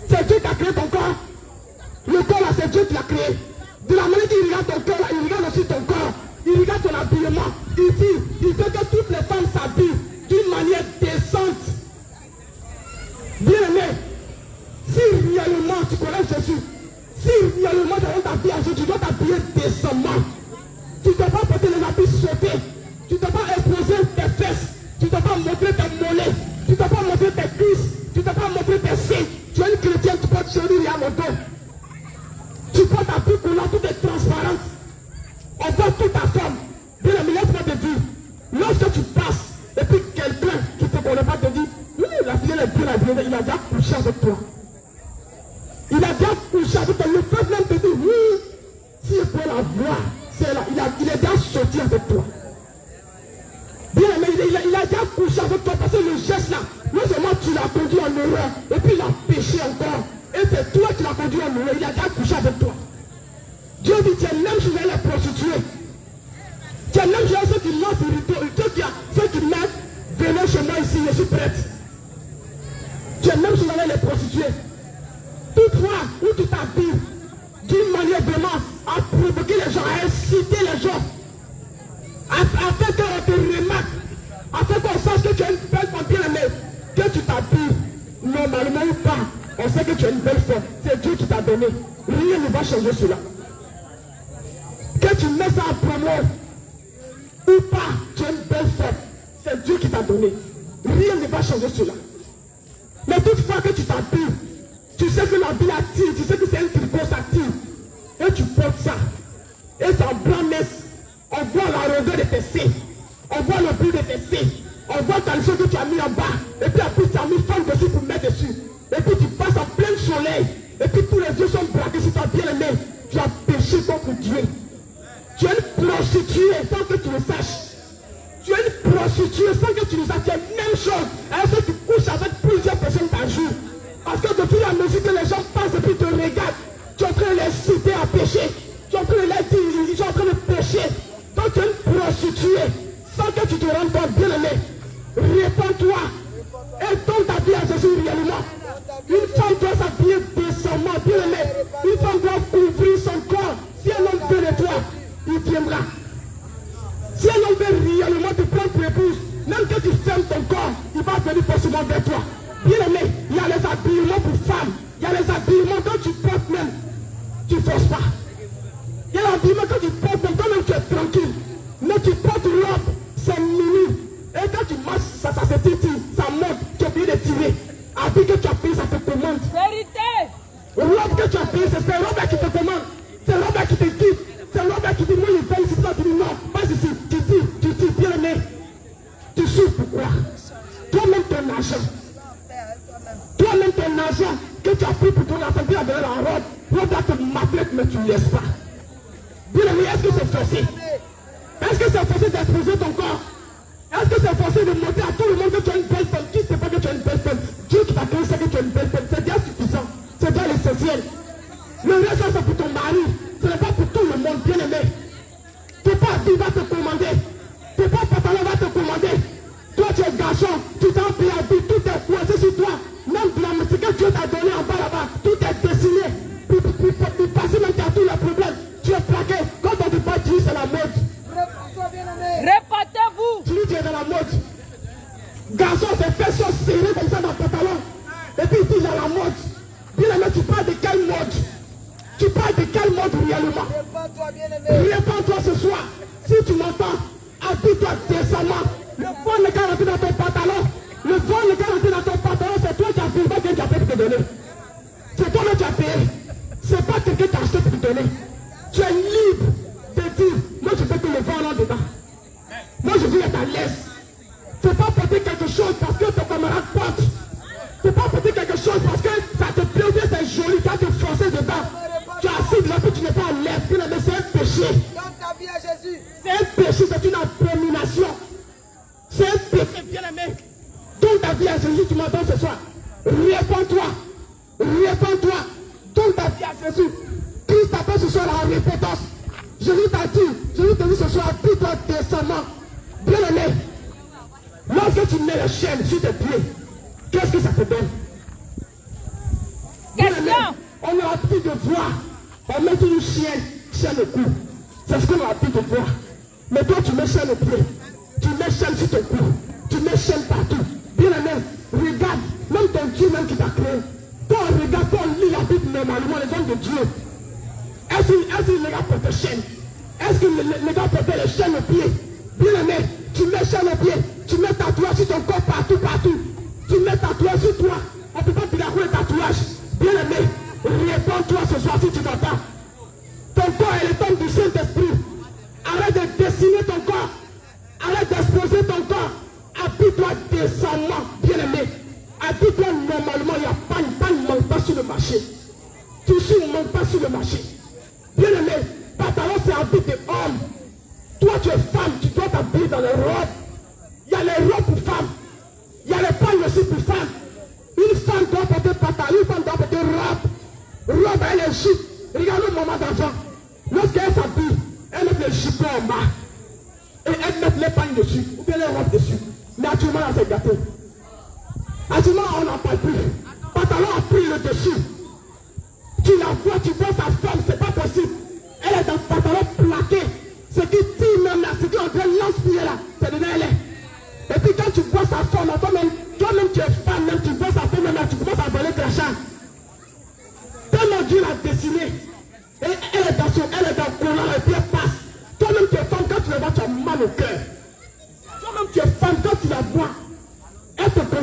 C'est Dieu qui a créé ton corps. Le corps là, c'est Dieu qui l'a créé. De la manière qu'il regarde ton cœur là, il regarde aussi ton corps. Il regarde ton habillement. Il dit, il veut que toutes les femmes s'habillent d'une manière décente. Bien aimé, si réellement tu connais Jésus, si réellement tu donnes ta vie à Jésus, tu dois t'habiller décemment. Tu ne dois pas porter les habits sautés. Tu ne dois pas exposer tes fesses. Tu ne dois pas montrer tes mollets. Tu ne dois pas montrer tes cuisses. Tu ne dois pas montrer tes seins. Tu es une chrétienne, tu portes chérie à mon dos. Tu portes ta boucle là, tout est transparent. On voit toute ta forme. Bien aimé, laisse-moi te dire, lorsque tu passes, et puis quelqu'un qui ne te connaît pas te dit, oui, la fille elle est bien habillée, il a déjà couché avec toi. Il a déjà couché avec toi. Le fait même te dit, oui, si je peux la voir, c'est là, il est déjà sorti avec toi. Bien aimé, il a déjà couché avec toi parce que le geste là, non seulement tu l'as conduit en erreur, et puis il a péché encore. Et c'est toi qui l'as conduit en erreur, il a déjà couché avec toi. Dieu dit, tu es même chez les prostituées. Tu es même chez ceux qui lancent le rideau, ceux qui mettent, venez chez moi ici, je suis prête. Tu es même chez les prostituées. Toutefois, où tu t'habilles d'une manière vraiment à provoquer les gens, à inciter les gens, afin qu'on te remarque, afin qu'on sache que tu es une belle femme bien aimée, que tu t'habilles normalement ou pas, on sait que tu es une belle femme. C'est Dieu qui t'a donné. Rien ne va changer cela. Que tu mets ça en promo ou pas, tu es une belle femme. C'est Dieu qui t'a donné. rien ne va changer cela. Mais toutefois que tu t'habilles, tu sais que l'habit attire, tu sais que c'est un tricot, ça tire. Et tu portes ça. Et ça blanc-messe. On voit la rondeur de tes seins. On voit le bout de tes seins. On voit ta leçon que tu as mis en bas. Et puis après tu as mis femme dessus pour mettre dessus. Et puis tu passes en plein soleil. Et puis tous les yeux sont braqués sur ta bien-aimée. Tu as péché contre Dieu. Tu es une prostituée sans que tu le saches. Tu es une prostituée sans que tu le saches. Tu es même chose. Alors que tu couches avec plusieurs personnes par jour. Parce que depuis la mesure que les gens passent et puis te regardent, tu es en train de les citer à pécher. Tu es en train de les dire, ils sont en train de pécher. Donc tu es une prostituée sans que tu te rendes compte, bien-aimé. Répands-toi et donne ta vie à Jésus réellement. Une femme doit s'habiller décemment, bien-aimé. Une femme doit couvrir son corps. Si un homme veut de toi, il viendra. Si un homme veut réellement te prendre pour épouse, même que tu fermes ton corps, il va venir forcément vers toi. Bien-aimé, il y a les habillements pour femmes. Il y a les habillements quand tu portes même. Tu ne forces pas. Il y a l'habillement quand tu portes même, toi-même tu es tranquille. Mais tu portes robe, c'est mini. Et quand tu marches, ça se titille, ça monte, tu es obligé de tirer. Habit que tu as payé, ça te commande. Vérité. Robe que tu as payé, c'est robe qui te commande. C'est robe qui te quitte. C'est robe qui te dit, moi il veille ici, toi tu dis non, pas ici. Tu dis, bien aimé. Tu souffres pourquoi? Toi-même ton argent. Toi-même ton argent que tu as pris pour ton enfant, tu as donné la robe. Robe là te m'appelle, mais tu ne laisses pas. Bien aimé, est-ce que c'est forcé? Est-ce que c'est forcé d'exposer ton corps? Est-ce que c'est forcé de montrer à tout le monde que tu as une belle femme? Qui ne sait pas que tu as une belle femme? Dieu qui t'a créé sait que tu as une belle femme. C'est bien suffisant. C'est bien l'essentiel. Le reste, c'est pour ton mari. Ce n'est pas pour tout le monde, bien aimé. Tu n'es pas habillé, va te commander. Tu n'es pas pantalon, va te commander. Toi, tu es garçon. Tu t'en payes habillé. Tout est coincé sur toi. Même ce que Dieu t'a donné en bas là-bas, tout est dessiné. Pour passer même à tous les problèmes. Tu es plaqué. Quand on ne dit pas Dieu, c'est la mode. Répétez-vous. Tu es dans la mode. Garçon, ses fesses sont serrées comme ça dans le pantalon. Et puis il dit dans la mode. Bien aimé, tu parles de quelle mode? Tu parles de quelle mode réellement? Répands-toi ce soir. Si tu m'entends, habille-toi décemment. Le vol n'est qu'à rentrer dans ton pantalon. Le vol n'est qu'à rentrer dans ton pantalon. C'est toi qui as payé, pas quelqu'un qui a payé pour te donner. C'est toi qui as payé. C'est pas quelqu'un qui a acheté pour te donner. Tu es libre de dire, moi je peux te le vendre dedans. Moi je veux être à l'aise. C'est pas porter quelque chose parce que ton camarade porte. C'est pas porter quelque chose parce que ça te plaît ou bien c'est joli, tu as te forcer dedans. Tu as assis là puis tu n'es pas à l'aise. Mais c'est un péché. Donne ta vie à Jésus. C'est un péché, c'est une abomination. C'est un péché, bien aimé. Donne ta vie à Jésus, tu m'entends ce soir. Répands-toi. Répands-toi. Donne ta vie à Jésus. Christ t'appelle ce soir à la repentance. Jésus t'a dit ce soir, dis-toi décemment. Bien aimé. Lorsque tu mets les chaînes sur tes pieds, qu'est-ce que ça te donne? Question. On a l'habitude de voir. On met une chaîne au cou. C'est ce qu'on a l'habitude de voir. Mais toi, tu mets chaîne au pied. Tu mets chaîne sur ton cou. Tu mets chaîne partout. Bien aimé, regarde. Même ton Dieu même qui t'a créé. Toi, regarde, toi, on lit la Bible normalement, les hommes de Dieu. Est-ce que les gars portent des chaînes? Est-ce que les gars portent les chaînes au pied? Bien aimé, tu mets chaîne au pied. Tu mets tatouage sur ton corps partout. Tu mets tatouage sur toi. On ne peut pas te dire le tatouage. Bien aimé, réponds-toi ce soir si tu t'entends. Ton corps est le temple du Saint-Esprit. Arrête de dessiner ton corps. Arrête d'exposer ton corps. Habille-toi décemment, bien aimé. Habille-toi normalement. Il n'y a pas ne manque pas sur le marché. Tissu ne manque pas sur le marché. Bien aimé, pantalon c'est habit de homme. Toi tu es femme, tu dois t'habiller dans les robes. Il y a les robes pour femmes. Il y a les pagnes aussi pour femmes. Une femme doit porter pantalon, une femme doit porter robe. Robe, elle est jupe. Regarde le moment d'enfant. Lorsqu'elle s'habille, elle met les jupons en bas. Et elle met les pagnes dessus, ou bien les robes dessus. Mais actuellement, là, c'est gâté. Actuellement, on n'en parle plus. Pantalon a pris le dessus. Tu la vois, tu vois sa femme, c'est pas possible. Elle est dans le pantalon plaqué. Ce qui tire même là, ce qui est en train de lance-pied là, c'est de là elle est. Et puis quand tu vois sa femme, toi-même tu es femme, même tu vois sa femme là, tu commences à voler crachat. Tellement Dieu l'a dessiné. Et elle est dans le collant et puis elle passe. Toi-même tu es femme, quand tu la vois, tu as mal au cœur. Toi-même tu es femme, quand tu la vois,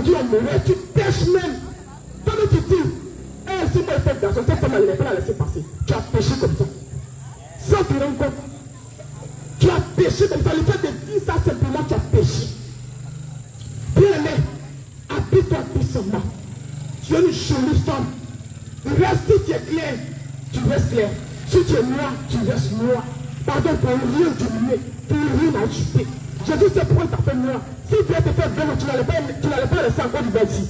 tu vas mourir, tu pêches même. Toi tu dis, si moi je fais garçon, cette femme elle n'est pas la laisser passer. Tu as péché comme ça. Sans te rendre compte. Tu as péché comme ça. Le fait de dire ça simplement, tu as péché. Bien aimé, habille-toi puissamment. Tu es une jolie femme. Reste si tu es clair, tu restes clair. Si tu es noir, tu restes noir. Pardon, pour rien diminuer, pour rien ajouter. Jésus sait pourquoi il t'appelle noir. Si tu viens te faire blanc, tu n'allais pas laisser encore du bel ici.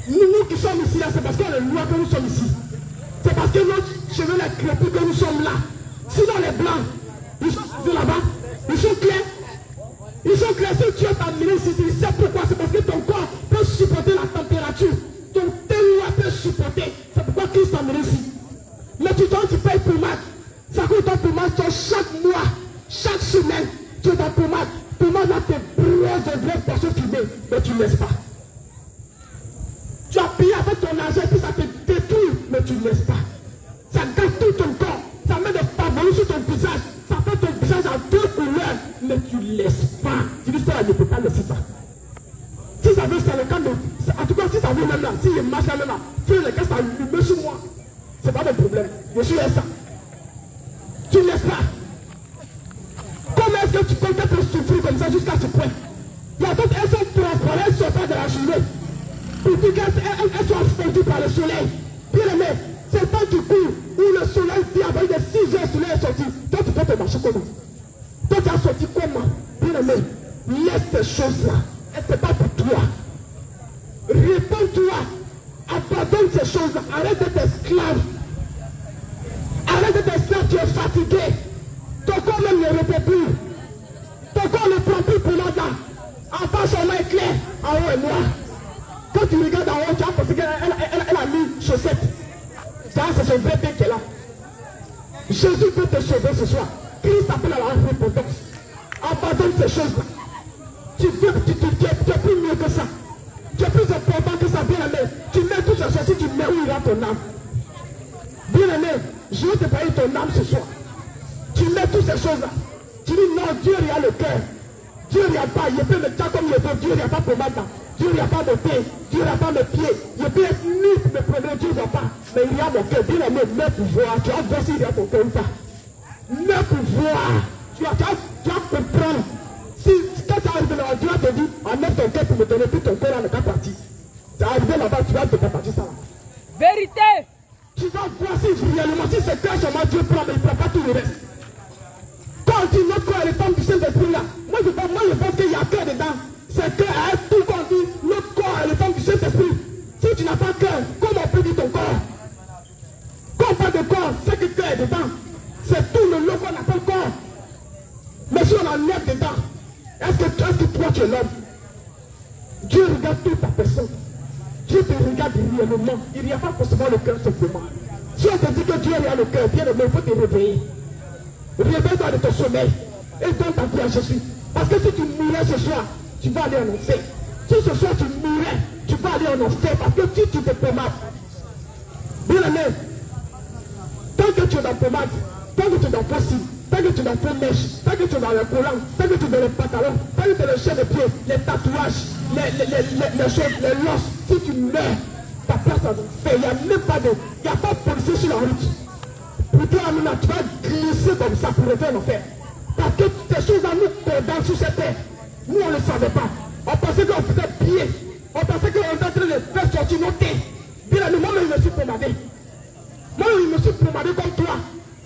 Nous qui sommes ici, là, c'est parce qu'on est noirs que nous sommes ici. C'est parce que notre cheveux est crépus que nous sommes là. Sinon les blancs, ils sont là-bas, ils sont clairs. Ils sont clairs. Si tu es amené ici, c'est pourquoi. C'est parce que ton corps peut supporter la température. Ton terroir peut supporter. C'est pourquoi Christ t'a amené ici. Mais tu payes pommade. Ça coûte ton pommade chaque mois, chaque semaine. Tu es dans pommade. Pommade là, tes brosses de vraies personnes fumées. Mais tu ne laisses pas. Tu as payé avec ton argent et puis ça te détruit, mais tu ne laisses pas. Ça gâte tout ton corps, ça met des favoris sur ton visage, ça fait ton visage en deux couleurs, mais tu ne laisses pas. Tu dis ça, je ne peux pas laisser ça. Si ça veut, c'est le cas de. En tout cas, si ça veut même là, si je marche là même là, fais le cas, ça lui met sur moi. C'est pas mon problème. Je suis ça. Tu ne laisses pas. Comment est-ce que tu peux peut souffrir comme ça jusqu'à ce point? Il y a d'autres, elles sont transparentes, elles ne sont pas de la journée. Pour dire qu'elles sont fondues par le soleil. Bien aimé, c'est pas du coup où le soleil vient avec des 6 heures, le soleil est sorti. Toi, tu peux te marcher comment? Toi, tu as sorti comment? Bien aimé, laisse ces choses-là. Et c'est pas pour toi. Réponds-toi. Abandonne ces choses-là. Arrête d'être esclave. Arrête d'être esclave, tu es fatigué. Ton corps même ne répond plus. Ton corps ne prend plus pour là. En face, son main est clair. En haut et noir. Quand tu regardes en haut, tu as pensé qu'elle a mis chaussettes. Ça, c'est son vrai père qui est là. Jésus peut te sauver ce soir. Christ appelle à la repentance. Abandonne ces choses-là. Tu es plus mieux que ça. Tu es plus important que ça, bien aimé. Tu mets tout ça, si tu mets où ira ton âme. Bien aimé, je veux te parler ton âme ce soir. Tu mets toutes ces choses-là. Tu dis non, Dieu regarde le cœur. Dieu ne regarde pas. Il peut me dire comme il veut. Dieu ne regarde pas pour maintenant. Dieu ne regarde pas mes pieds. Dieu ne regarde pas mes pieds. Il peut être nu pour me prendre. Dieu ne regarde pas. Mais il regarde mon cœur. Bien aimé, mets pour voir. Tu vas voir s'il regarde ton cœur ou pas. Mets pour voir. Tu vas comprendre. Si quand tu arrives là, Dieu te dit, enlève ton cœur pour me donner, puis ton cœur n'est pas parti. Tu es arrivé là-bas, tu vas te partir ça là. Vérité. Tu vas voir si réellement, si c'est cœur seulement Dieu prend, mais il ne prend pas tout le reste. Quand on dit notre corps est le temple du Saint-Esprit là, moi je pense qu'il y a cœur dedans. C'est cœur à tout quand on dit notre corps est le temple du Saint-Esprit. Si tu n'as pas cœur, comment on peut dire ton corps? Quand on parle de corps, c'est que cœur est dedans. C'est tout le lot qu'on appelle corps. Mais si on enlève dedans, est-ce que toi tu es l'homme? Dieu regarde toute ta personne. Dieu te regarde réellement. Il n'y a pas forcément le cœur simplement. Si on te dit que Dieu regarde le cœur, bien aimé, il faut te réveiller. Réveille-toi de ton sommeil et donne ta vie à Jésus. Parce que si tu mourais ce soir, tu vas aller en enfer. Si ce soir tu mourais, tu vas aller en enfer. Parce que si tu te pommades, bien aimé, tant que tu es dans pommade, tant que tu es dans fossile, tant que tu es dans faux mèche, tant que tu es dans le collant, tant que tu es dans les pantalons, tant que tu es dans le chien de pied, les tatouages, les choses, les losses, si tu meurs, ta place en enfer, il n'y a même pas de policier sur la route. Pour toi, Amina, tu vas glisser comme ça pour rentrer en enfer. Parce que ces choses-là nous condamnent sur cette terre. Nous, on ne le savait pas. On pensait qu'on faisait pied. On pensait qu'on était en train de faire sortir nos têtes. Bien aimé, moi-même, je me suis pomadé. Moi-même, je me suis pomadé comme toi.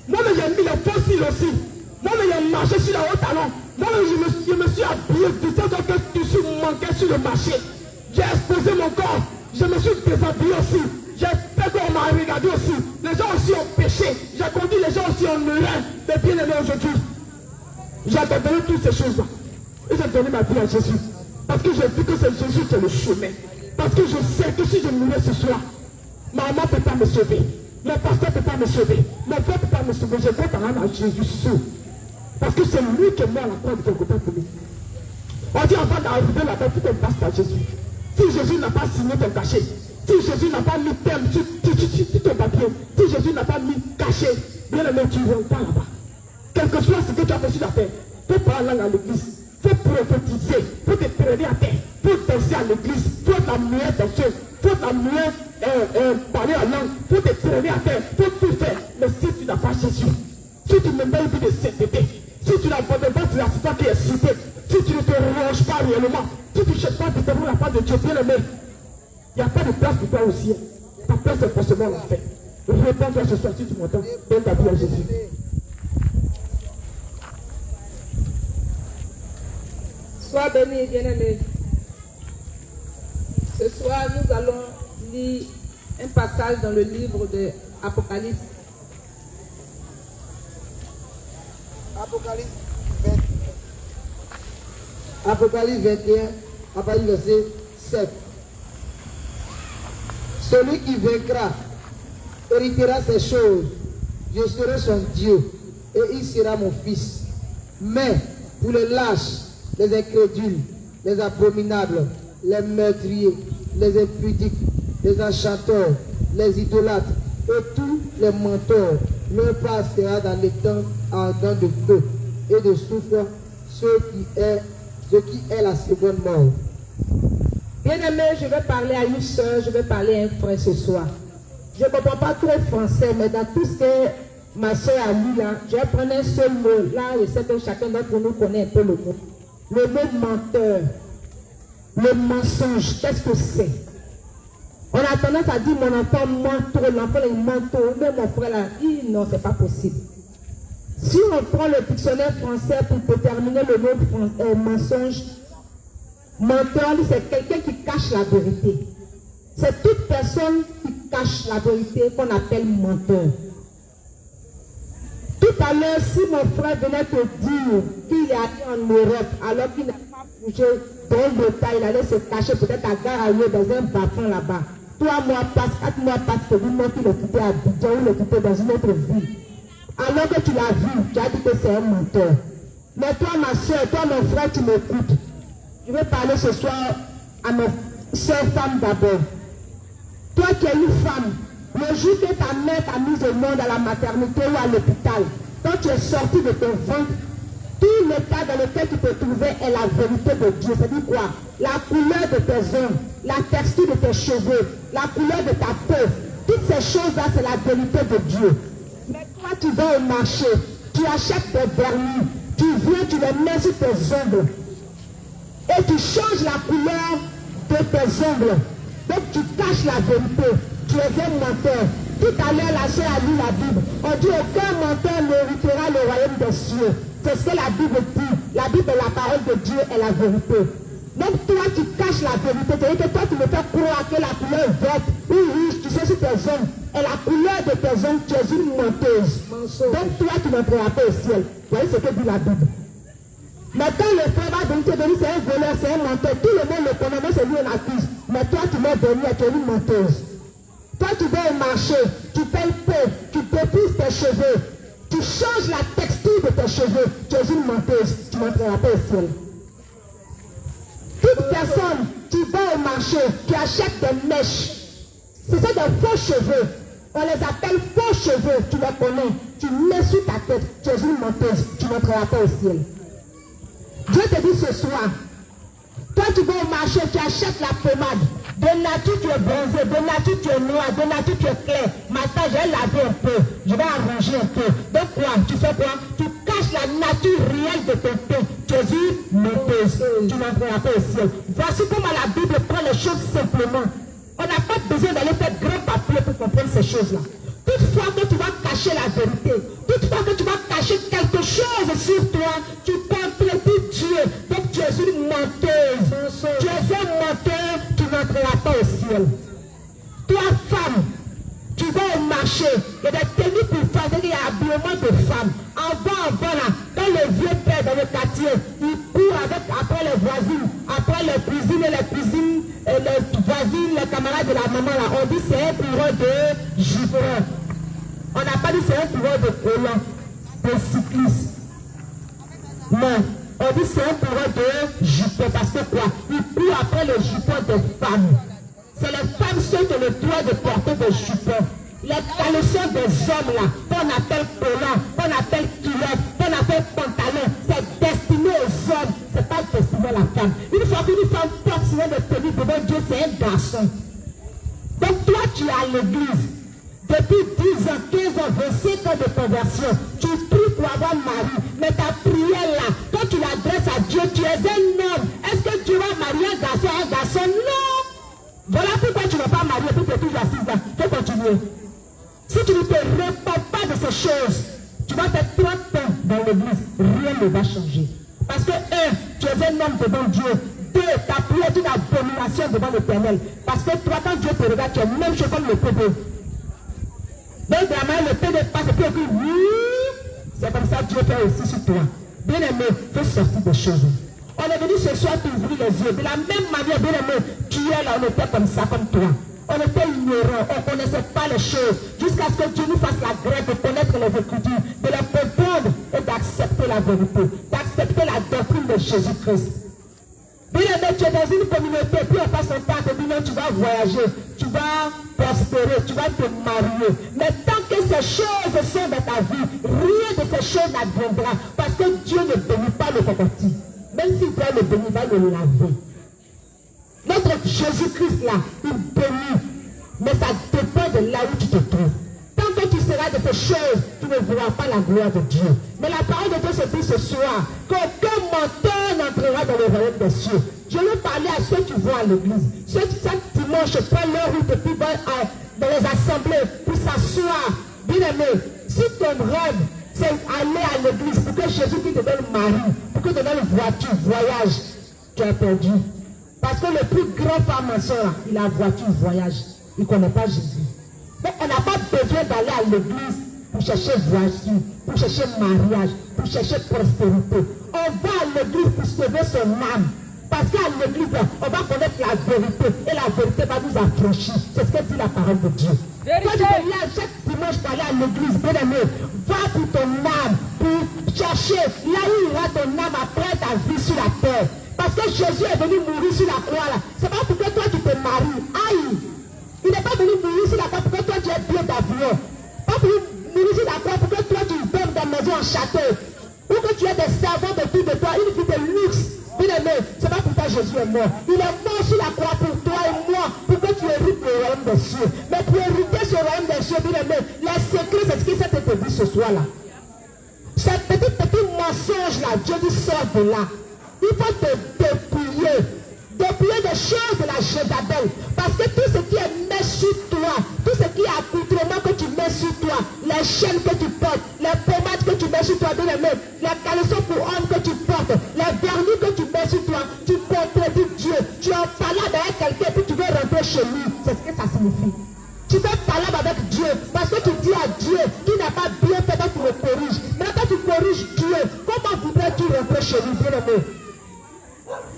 Moi-même, j'ai mis les fossiles aussi. Moi-même, j'ai marché sur la haute talon. Moi-même, je me suis habillé de sorte que tu suis manqué sur le marché. J'ai exposé mon corps. Je me suis déshabillé aussi. J'ai fait qu'on m'a regardé aussi. Les gens aussi ont péché. J'ai conduit les gens aussi en erreur. Mais bien aimé aujourd'hui, j'ai abandonné toutes ces choses-là. Et j'ai donné ma vie à Jésus. Parce que j'ai vu que c'est Jésus qui est le chemin. Parce que je sais que si je mourais ce soir, ma maman ne peut pas me sauver. Mon pasteur ne peut pas me sauver. Mon frère ne peut pas me sauver. Je vais parler à Jésus seul. Parce que c'est lui qui est mort à la croix de Golgotha pour nous. On dit avant d'arriver là-bas, il faut qu'on passe par Jésus. Si Jésus n'a pas signé ton cachet, si Jésus n'a pas mis terme sur ton papier, si Jésus n'a pas mis cachet, bien aimé, tu ne rentres pas là-bas. Quel que soit ce que tu as fait sur la terre, il faut parler à l'église, il faut prophétiser, il faut te traîner à terre, il faut danser l'église, faut être la meilleure danseuse, faut être la meilleure parler la langue, faut te traîner à terre, faut tout faire. Mais si tu n'as pas Jésus, si tu ne mets pas de sainteté, si tu n'abandonnes pas l'assistant qui est cité, si tu ne te ranges pas réellement, si tu ne cherches pas de déterminer la part de Dieu, bien aimé, il n'y a pas de place pour toi aussi. Ta place est forcément l'enfer. Réponds-toi ce soir si tu m'entends. Donne ta vie à Jésus. Sois béni, bien-aimé. Ce soir, nous allons lire un passage dans le livre de Apocalypse. Apocalypse 21, à partir du verset 7. Celui qui vaincra héritera ces choses. Je serai son Dieu et il sera mon fils. Mais pour les lâches, les incrédules, les abominables, les meurtriers, les impudiques, les enchanteurs, les idolâtres et tous les menteurs, leur part sera dans les temps ardents de feu et de soufre, ce qui est la seconde mort. Bien-aimé, je vais parler à une soeur, je vais parler à un frère ce soir. Je ne comprends pas trop français, mais dans tout ce que ma soeur a lu là, je vais prendre un seul mot. Là, je sais que chacun d'entre nous connaît un peu le mot. Le mot menteur. Le mensonge, qu'est-ce que c'est? On a tendance à dire mon enfant ment trop, l'enfant est menteur. Mais mon frère là, dit non, c'est pas possible. Si on prend le dictionnaire français pour déterminer le mot mensonge, menteur, c'est quelqu'un qui cache la vérité. C'est toute personne qui cache la vérité qu'on appelle menteur. Tout à l'heure, si mon frère venait te dire qu'il est allé en Europe alors qu'il n'a pas bougé dans le détail, il allait se cacher peut-être à Garaoué dans un bas-fond là-bas. 3 mois passent, 4 mois passent, tu dis qu'il est quitté à Abidjan ou il est quitté dans une autre ville. Alors que tu l'as vu, tu as dit que c'est un menteur. Mais toi, ma soeur, toi, mon frère, tu m'écoutes. Je vais parler ce soir à ma soeur femme d'abord. Toi qui es une femme, le jour que ta mère t'a mise au monde à la maternité ou à l'hôpital, quand tu es sorti de ton ventre, tout l'état dans lequel tu te trouvais est la vérité de Dieu. C'est-à-dire quoi? La couleur de tes ongles, la texture de tes cheveux, la couleur de ta peau, toutes ces choses-là, c'est la vérité de Dieu. Mais toi, tu vas au marché, tu achètes des vernis, tu viens, tu les mets sur tes ongles et tu changes la couleur de tes ongles. Donc tu caches la vérité, tu es un menteur. Tout à l'heure, la soeur a lu la Bible. On dit aucun menteur n'héritera le royaume des cieux. C'est ce que la Bible dit. La Bible est la parole de Dieu et la vérité. Donc toi, tu caches la vérité. C'est-à-dire que toi, tu me fais croire que la couleur verte ou rouge, tu sais, sur tes ongles, et la couleur de tes ongles, tu es une menteuse. Donc toi, tu n'entreras pas au ciel. Vous voyez ce que dit la Bible. Mais quand le frère va venir te dire c'est un voleur, c'est un menteur, tout le monde le connaît, mais c'est lui on accuse. Mais toi, tu m'es venu et tu es une menteuse. Toi, tu vas au marché, tu payes peu, tu dépises tes cheveux, tu changes la texture de tes cheveux, tu es une menteuse, tu n'entreras pas au ciel. Toute personne qui va au marché, qui achète des mèches, ce sont des faux cheveux. On les appelle faux cheveux, tu les connais, tu mets sur ta tête, tu es une menteuse, tu n'entreras pas au ciel. Dieu te dit ce soir, toi tu vas au marché, tu achètes la pommade. De nature tu es bronzé, de nature tu es noir, de nature tu es clair. Maintenant je vais laver un peu, je vais arranger un peu. Donc quoi? Tu fais quoi? Tu caches la nature réelle de ton teint. Tu es une menteuse, tu n'entreras pas au ciel. Voici comment la Bible prend les choses simplement. On n'a pas besoin d'aller faire grand papier pour comprendre ces choses-là. Toutefois que tu vas cacher la vérité, toutefois que tu vas cacher quelque chose sur toi, tu contredis Dieu. Donc tu es une menteuse. Tu es un menteur, tu n'entreras pas au ciel. Toi, femme, tu vas au marché, il y a des tenues pour femmes, il y a habillement de femmes. En bas là, quand le vieux père dans le quartier, il court après les voisines, après les cousines, les voisines, les camarades de la maman là, on dit c'est un coureur de jupon. On n'a pas dit c'est un coureur de colon, de cycliste. Non, on dit c'est un coureur de jupon parce que quoi? Il court après les jupons des femmes. C'est les femmes seules qui ont le droit de porter des jupons. Les caleçons des hommes là, qu'on appelle collant, qu'on appelle culotte, qu'on appelle pantalon, c'est destiné aux hommes, c'est pas destiné à la femme. Une fois qu'une femme porte souvent de tenue devant Dieu, c'est un garçon. Donc toi, tu es à l'église. Depuis 10 ans, 15 ans, 25 ans de conversion, tu pries pour avoir mari, mais ta prière là, quand tu l'adresses à Dieu, tu es un homme. Est-ce que Dieu va marier un garçon? Non! Voilà pourquoi tu ne vas pas marier, puis tu es toujours assise là. Il faut continuer. Si tu ne te répands pas de ces choses, tu vas faire 30 ans dans l'église, rien ne va changer. Parce que, tu es un homme devant Dieu. 2, ta prière est une abomination devant l'Éternel. Parce que toi, quand Dieu te regarde, tu es même chose comme le PD. Donc, vraiment, le PD passe et puis il dit, c'est comme ça que Dieu fait aussi sur toi. Bien aimé, il faut sortir des choses. On est venu ce soir t'ouvrir les yeux. De la même manière, bien aimé, tu es là, on était comme ça, comme toi. On était ignorants, on ne connaissait pas les choses. Jusqu'à ce que Dieu nous fasse la grâce de connaître les Écritures, de les comprendre et d'accepter la vérité, d'accepter la doctrine de Jésus-Christ. Bien aimé, tu es dans une communauté, puis on passe un temps, on te dit non, tu vas voyager, tu vas prospérer, tu vas te marier. Mais tant que ces choses sont dans ta vie, rien de ces choses n'adviendra. Parce que Dieu ne bénit pas le cocotier. Même s'il doit le bénir, il va le laver. Notre Jésus-Christ là, il bénit. Mais ça dépend de là où tu te trouves. Tant que tu seras de ces choses, tu ne verras pas la gloire de Dieu. Mais la parole de Dieu se dit ce soir qu'aucun menteur n'entrera dans le royaume des cieux. Je veux parler à ceux qui vont à l'église. Ceux qui, chaque dimanche, prennent leur route et puis vont dans les assemblées pour s'asseoir. Bien aimé, si ton rêve, c'est aller à l'église pour que Jésus te donne mari, pour que te donne voiture, voyage, tu as perdu. Parce que le plus grand pharmacien, il a voiture, voyage. Il ne connaît pas Jésus. Donc on n'a pas besoin d'aller à l'église pour chercher voiture, pour chercher mariage, pour chercher prospérité. On va à l'église pour sauver son âme. Parce qu'à l'église, on va connaître la vérité. Et la vérité va nous affranchir. C'est ce que dit la parole de Dieu. Quand tu viens chaque dimanche pour aller à l'église, bien aimé, va pour ton âme, pour chercher là où ira ton âme après ta vie sur la terre. Parce que Jésus est venu mourir sur la croix là. C'est pas pour que toi tu te maries. Aïe! Il n'est pas venu mourir sur la croix pour que toi tu aies bien d'avion. Pas pour mourir sur la croix pour que toi tu dormes dans la maison en château. Ou que tu aies des servants autour de toi, une vie de luxe. Bien aimé, c'est pas pour toi Jésus est mort. Il est mort sur la croix pour toi et moi, pour que tu hérites le royaume des cieux. Mais pour hériter ce royaume des cieux, bien aimé, les secrets, c'est ce qui s'est été dit ce soir là. Ce petit mensonge là, Dieu dit sort de là. Il faut te dépouiller des choses de la Jézabel. Parce que tout ce qui est mis sur toi, tout ce qui est accoutrement que tu mets sur toi, les chaînes que tu portes, les pommades que tu mets sur toi, bien aimé, les caleçons pour hommes que tu portes, les vernis que tu mets sur toi, tu contredis Dieu. Tu en parles avec quelqu'un puis tu veux rentrer chez lui. C'est ce que ça signifie. Tu peux parler avec Dieu parce que tu dis à Dieu qui n'a pas bien fait, donc tu le corriges. Mais quand tu corriges Dieu, comment voudrais-tu rentrer chez lui, bien aimé?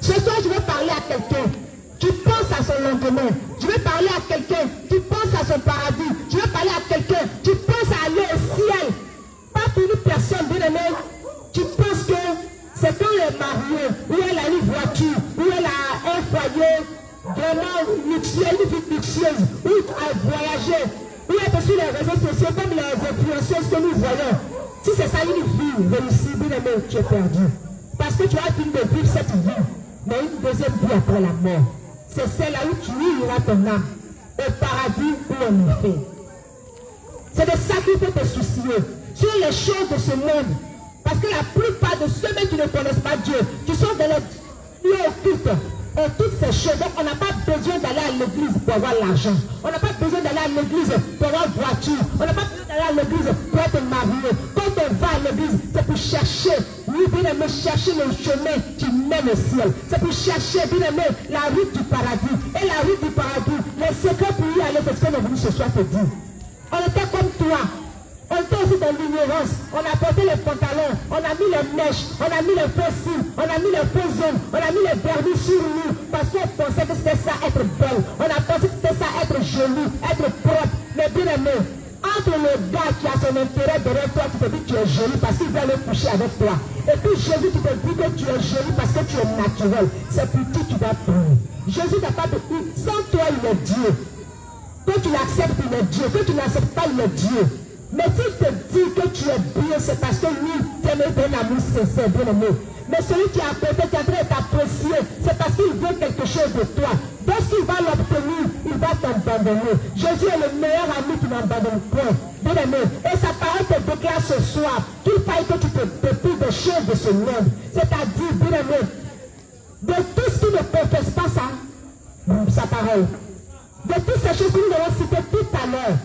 Ce soir, je vais parler à quelqu'un qui pense à son lendemain. Je vais parler à quelqu'un qui pense à son paradis. Je vais parler à quelqu'un qui pense à aller au ciel. Pas pour une personne, bien aimée, qui pense que c'est quand elle est mariée, ou elle a une voiture, ou elle a un foyer vraiment luxueux, une vie luxueuse, ou elle voyager, ou elle est sur les réseaux sociaux comme les influenceuses que nous voyons. Si c'est ça une vie réussie, bien aimée, tu es perdu. Parce que tu as fini de vivre cette vie, mais une deuxième vie après la mort. C'est celle-là où tu iras ton âme, au paradis ou en enfer. C'est de ça qu'il faut te soucier, sur les choses de ce monde. Parce que la plupart de ceux qui ne connaissent pas Dieu, qui sont dans les lieux occultes, ont toutes ces choses. Donc on n'a pas besoin d'aller à l'église pour avoir l'argent. On n'a pas besoin d'aller à l'église pour avoir une voiture. On n'a pas besoin d'aller à l'église pour être marié. Quand on va à l'église, c'est pour chercher, oui, bien aimé, chercher le chemin qui mène au ciel. C'est pour chercher, bien aimé, la route du paradis. Et la route du paradis, les secrets pour y aller, c'est ce qu'on est venu ce soir te dire. On était comme toi. On était aussi dans l'ignorance. On a porté les pantalons, on a mis les mèches, on a mis les faux cils, on a mis les faux ongles, on a mis les vernis sur nous parce qu'on pensait que c'était ça être belle. On a pensé que c'était ça être joli, être propre. Mais bien aimé, entre le gars qui a son intérêt derrière toi, qui te dit que tu es joli parce qu'il veut aller coucher avec toi. Et puis Jésus qui te dit que tu es joli parce que tu es naturel. C'est pour qui tu dois prendre. Jésus n'a pas de coup. Sans toi, il est Dieu. Quand tu l'acceptes, il est Dieu. Quand tu n'acceptes pas, il est Dieu. Mais s'il te dit que tu es bien, c'est parce que lui t'aime d'un amour sincère, bien aimé. Mais celui qui est à côté, qui est en train de t'apprécier, c'est parce qu'il veut quelque chose de toi. Dès qu'il va l'obtenir, il va t'abandonner. Jésus est le meilleur ami qui n'abandonne point. Bien aimé, et sa parole te déclare ce soir qu'il faille que tu te dépies des choses de ce monde. C'est-à-dire, bien aimé, de tout ce qui ne confesse pas sa parole. De toutes ces choses que nous avons citées tout à l'heure.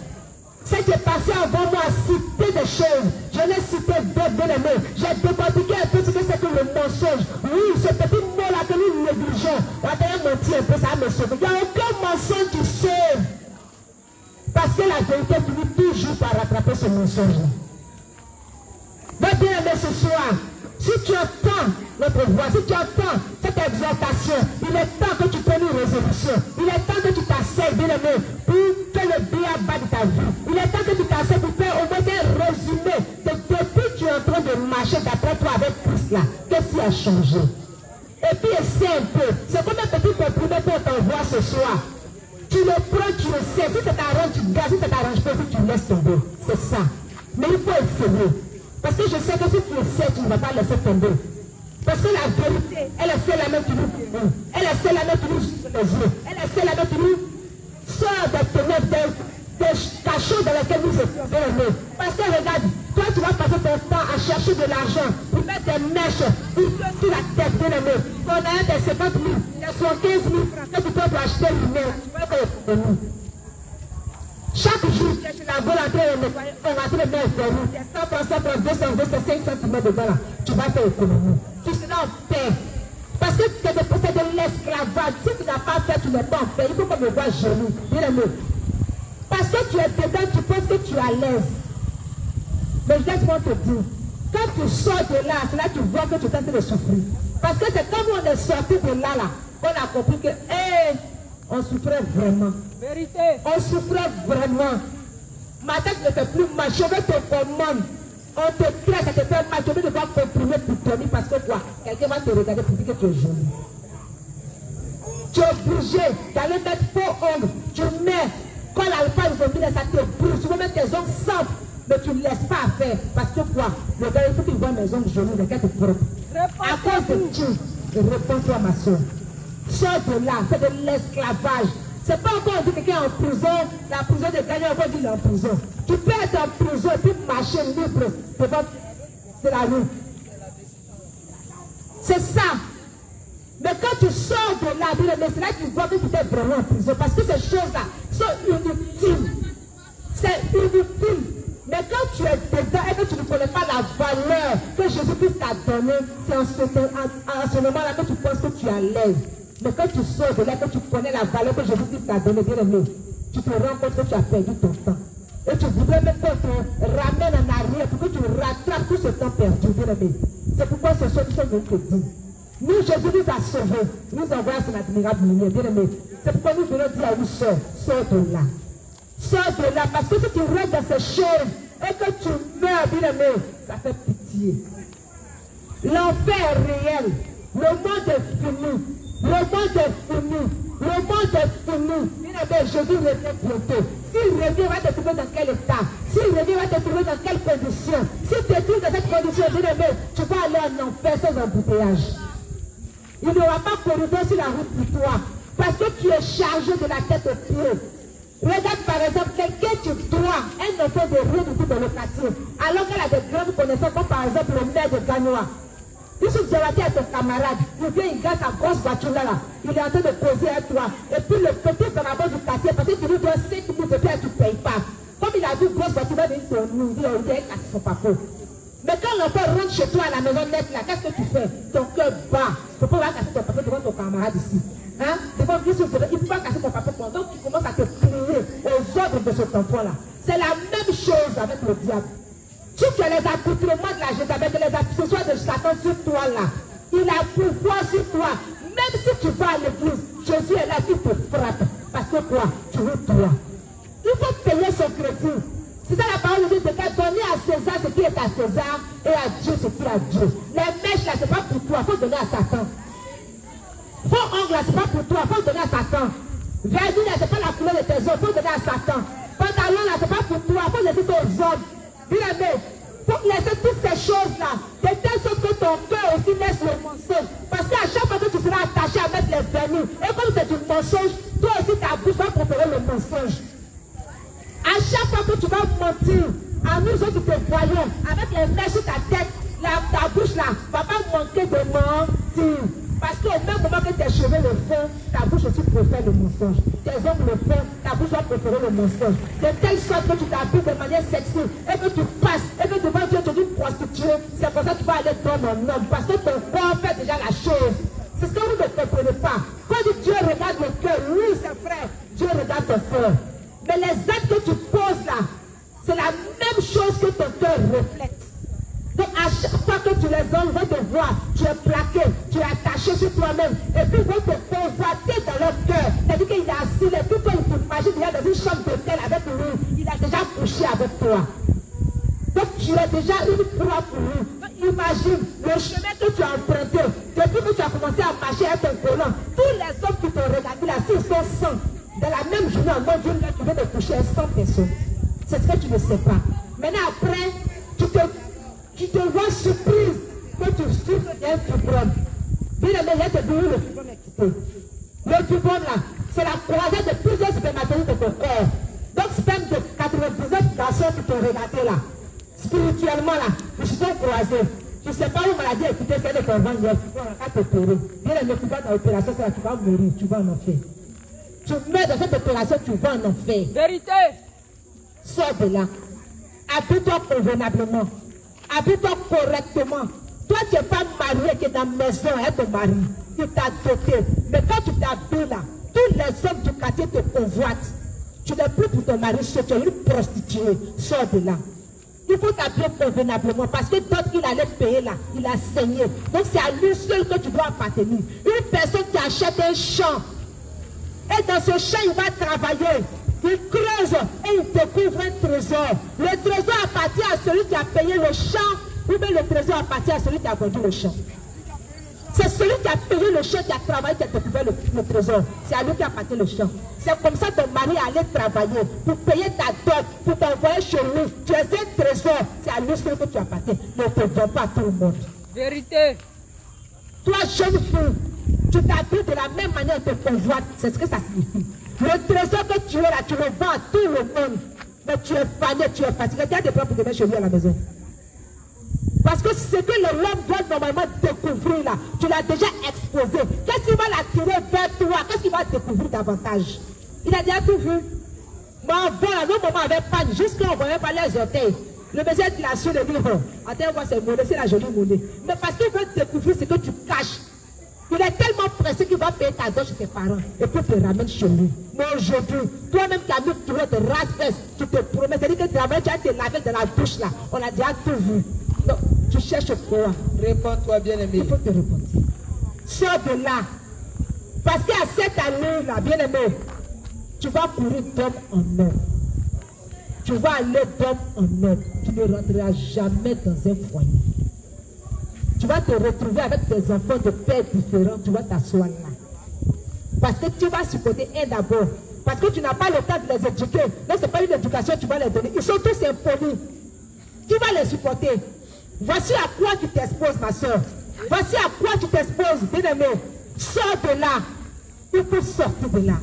C'est que passé avant moi à citer des choses. Je l'ai cité d'autres, bien aimé. J'ai décortiqué un peu ce que c'est que le mensonge. Oui, ce petit mot-là que nous négligeons. On va d'ailleurs mentir un peu, ça va me sauver. Il n'y a aucun mensonge qui sauve. Parce que la vérité finit toujours par rattraper ce mensonge-là. Mais bien aimé ce soir, si tu entends notre voix, si tu entends cette exhortation, il est temps que tu prennes une résolution. Il est temps que tu t'asseyes, bien aimé, pour faire le béaba de ta vie. Il est temps que tu t'asseyes pour faire au moins un résumé de depuis que tu es en train de marcher d'après toi avec Christ là. Qu'est-ce qui a changé? Et puis essaie un peu. C'est comme un petit comprimé qu'on t'envoie ce soir. Tu le prends, tu le sais. Si ça t'arrange, tu gardes. Si ça t'arrange pas, si tu laisses tomber. C'est ça. Mais il faut essayer. Parce que je sais que si tu essaies, tu ne vas pas laisser tomber. Parce que la vérité, elle est celle la même qui nous guérit. Elle est celle la même qui nous ouvre les yeux. Elle est celle la même qui nous sort des ténèbres, des cachots dans lesquels nous étions. Parce que regarde, toi tu vas passer ton temps à chercher de l'argent pour mettre des mèches sur la tête, bien aimé. On a un des 50 000, des 75 000 francs que tu peux pour acheter l'humain. Tu vas faire l'économie. Chaque jour, tu es chez la volonté, on va te le mettre vers nous. 100%, 200, 500 cm dedans là. Tu vas faire l'économie. Tu seras en paix. Parce que tu es dépossédé de l'esclavage. Si tu n'as pas fait, tu n'es pas en paix. Il faut qu'on me voie jaloux. Bien aimé. Parce que tu es dedans, tu penses que tu es à l'aise. Mais laisse-moi te dire, quand tu sors de là, c'est là que tu vois que tu es en train de souffrir. Parce que c'est comme on est sorti de là, qu'on a compris que, on souffrait vraiment. Vérité. On souffrait vraiment. Ma tête ne fait plus mal. Je vais te commande. On te crée, ça te fait mal. Tu veux devoir comprimer pour dormir parce que quoi? Quelqu'un va te regarder pour dire que tu es jolie. Tu es obligé d'aller mettre faux ongles. Tu mets, quand la femme ils ont mis ça te brûle. Tu veux mettre tes ongles simples, mais tu ne laisses pas faire. Parce que quoi? Le gars, il faut qu'il voit mes ongles jolies, les gars te propres. À cause de Dieu, réponds-toi ma soeur. Sors de là, c'est de l'esclavage. C'est pas encore dit que quelqu'un est en prison, la prison de gagner, on va dire qu'il est en prison. Tu peux être en prison et puis marcher libre devant de la rue. C'est ça. Mais quand tu sors de là, c'est là que tu vois que tu es vraiment en prison. Parce que ces choses-là sont inutiles. C'est inutile. Mais quand tu es dedans et que tu ne connais pas la valeur que Jésus-Christ t'a donnée, c'est en ce moment-là que tu penses que tu es à l'aise. Mais quand tu sors de là, que tu connais la valeur que Jésus-Christ t'a donnée, bien aimé, tu te rends compte que tu as perdu ton temps. Et tu voudrais même qu'on te ramène en arrière pour que tu rattrapes tout ce temps perdu, bien aimé. C'est pourquoi ce soir, nous sommes venus te dire. Nous, Jésus nous a sauvés. Nous envoyons son admirable lumière, bien aimé. C'est pourquoi nous venons dire à une soeur, sors de là. Sors de là, parce que si tu restes dans ces choses et que tu meurs, bien aimé, ça fait pitié. L'enfer est réel. Le monde est fini. Le monde est fini. Le monde est fini. Bien aimé, Jésus revient bientôt. S'il revient, va te trouver dans quel état? S'il revient, va te trouver dans quelles conditions? Si tu te trouves dans cette condition, bien aimé, tu vas aller en enfer sans embouteillage. Il n'y aura pas de corridor sur la route pour toi. Parce que tu es chargé de la tête aux pieds. Regarde par exemple quelqu'un qui doit un enfant de rien du tout dans le quartier, alors qu'elle a de grandes connaissances, comme par exemple le maire de Ganoa. Il se dit à ton camarade, il vient, il garde sa grosse voiture là, il est en train de poser à toi. Et puis le petit camarade du quartier, parce que tu lui dois 5 000 de paix, tu ne payes pas. Comme il a vu une grosse voiture, il va venir te nous dire, il vient casser son papa. Mais quand l'enfant rentre chez toi à la maison nette là, qu'est-ce que tu fais? Ton cœur bat. Tu ne peux pas casser ton papa devant ton camarade ici. Hein? Devant lui, il ne peut pas casser ton papa. Donc tu commences à te plier aux ordres de cet enfant-là. C'est la même chose avec le diable. Si tu as les accoutrements de la Jézabel, les accessoires de Satan sur toi là, il a pouvoir sur toi. Même si tu vas à l'église, Jésus est là qui te frappe. Parce que quoi? Tu veux toi. Il faut payer son crédit. C'est ça la parole de Dieu, c'est donner à César ce qui est à César et à Dieu ce qui est à Dieu. Les mèches là, c'est pas pour toi, il faut donner à Satan. Faux ongles là, c'est pas pour toi, il faut donner à Satan. Vernis là, c'est pas la couleur de tes ongles, il faut donner à Satan. Pantalon là, c'est pas pour toi, il faut laisser tes ordres. Bien aimé, il faut faut laisser toutes ces choses-là, de telle sorte que ton cœur aussi laisse le mensonge. Parce qu'à chaque fois que tu seras attaché à mettre les vernis, et comme c'est du mensonge, toi aussi ta bouche va préférer le mensonge. À chaque fois que tu vas mentir, à nous autres te voyons, avec les mains sur ta tête, ta bouche là va pas manquer de mentir. Parce qu'au même moment que tes cheveux le font, ta bouche aussi préfère le mensonge. Tes ongles le font, ta bouche va préférer le mensonge. De telle sorte que tu t'habilles de manière sexy et que tu passes et que devant Dieu tu dis prostituée, c'est pour ça que tu vas aller d'homme en homme. Parce que ton corps fait déjà la chose. C'est ce que vous ne comprenez pas. Quand Dieu regarde le cœur, oui c'est vrai, Dieu regarde ton cœur. Mais les actes que tu poses là, c'est la même chose que ton cœur reflète. Donc à chaque fois que tu les hommes vont te voir, tu es plaqué, tu es attaché sur toi-même, et puis ils vont te convoiter dans leur cœur. C'est-à-dire qu'il est assis, et puis quand il t'imagine, il y a dans une chambre d'hôtel avec lui, il a déjà couché avec toi. Donc tu es déjà une proie pour lui. Donc, imagine le chemin que tu as emprunté, depuis que tu as commencé à marcher avec ton volant, tous les hommes qui t'ont regardé là, s'ils sont 100, dans la même journée, en mode journée, tu viens de coucher 100 personnes. C'est ce que tu ne sais pas. Maintenant après, tu te vois surprise que tu souffres d'un fibrome. Bien aimé, il te dit où le fibrome est quitté. Le fibrome là, c'est la croisade de plusieurs spermatozoïdes de ton corps. Donc sperme de 99 garçons qui t'ont regardé là. Spirituellement là, ils se sont croisés. Tu ne sais pas où maladie est quittée, c'est de ton ventre, il faut t'opérer. Bien aimé, tu vas dans l'opération, c'est là tu vas mourir, tu vas en enfer. Tu meurs dans cette opération, tu vas en enfer. Vérité. Sors de là. Habille-toi convenablement. Habille-toi correctement. Toi, tu n'es pas marié qui est dans la maison, hein, ton mari. Il t'a doté. Mais quand tu t'habilles là, tous les hommes du quartier te convoitent. Tu n'es plus pour ton mari, tu es une prostituée. Sors de là. Il faut t'habiller convenablement parce que d'autres, il allait payer là, il a saigné. Donc c'est à lui seul que tu dois appartenir. Une personne qui achète un champ, et dans ce champ, il va travailler. Il creuse et il découvre un trésor. Le trésor appartient à celui qui a payé le champ, ou bien le trésor appartient à celui qui a vendu le champ. C'est celui qui a payé le champ, qui a travaillé, qui a découvert le trésor. C'est à lui qui appartient le champ. C'est comme ça que ton mari allait travailler pour payer ta dot, pour t'envoyer chez lui. Tu es un trésor. C'est à lui seul que tu appartiens. Ne te vends pas à tout le monde. Vérité. Toi, jeune fille, tu t'habilles de la même manière que ton convoite. C'est ce que ça signifie. Le trésor que tu es là, tu le vends à tout le monde. Mais tu es fané, tu es fatigué. Tu as des plans pour demain chez lui à la maison. Parce que ce que l'homme doit normalement découvrir là, tu l'as déjà exposé. Qu'est-ce qui va l'attirer vers toi? Qu'est-ce qu'il va découvrir davantage? Il a déjà tout vu. Moi, voilà, nos mamans avaient pas, jusqu'à on ne voyait pas les orteils. Le monsieur de la suite, il dit, oh, attends, moi c'est monnaie, c'est la jolie monnaie. Mais parce qu'il veut découvrir ce que tu caches. Il est tellement pressé qu'il va payer ta dot chez tes parents et puis te ramène chez lui. Mais aujourd'hui, toi-même qui as mis tu te rases, tu te promets, c'est-à-dire que tu as te laver de la douche là, on a déjà tout vu. Donc, tu cherches quoi? Réponds-toi, bien-aimé. Il faut te répondre. Sors de là. Parce qu'à cette année-là, bien-aimé, tu vas courir d'homme en homme. Tu vas aller d'homme en homme. Tu ne rentreras jamais dans un foyer. Tu vas te retrouver avec tes enfants de pères différents. Tu vas t'asseoir là. Parce que tu vas supporter un d'abord. Parce que tu n'as pas le temps de les éduquer. Donc, ce n'est pas une éducation que tu vas les donner. Ils sont tous impolis. Tu vas les supporter. Voici à quoi tu t'exposes, ma soeur. Voici à quoi tu t'exposes, bien-aimé. Sors de là. Il faut sortir de là.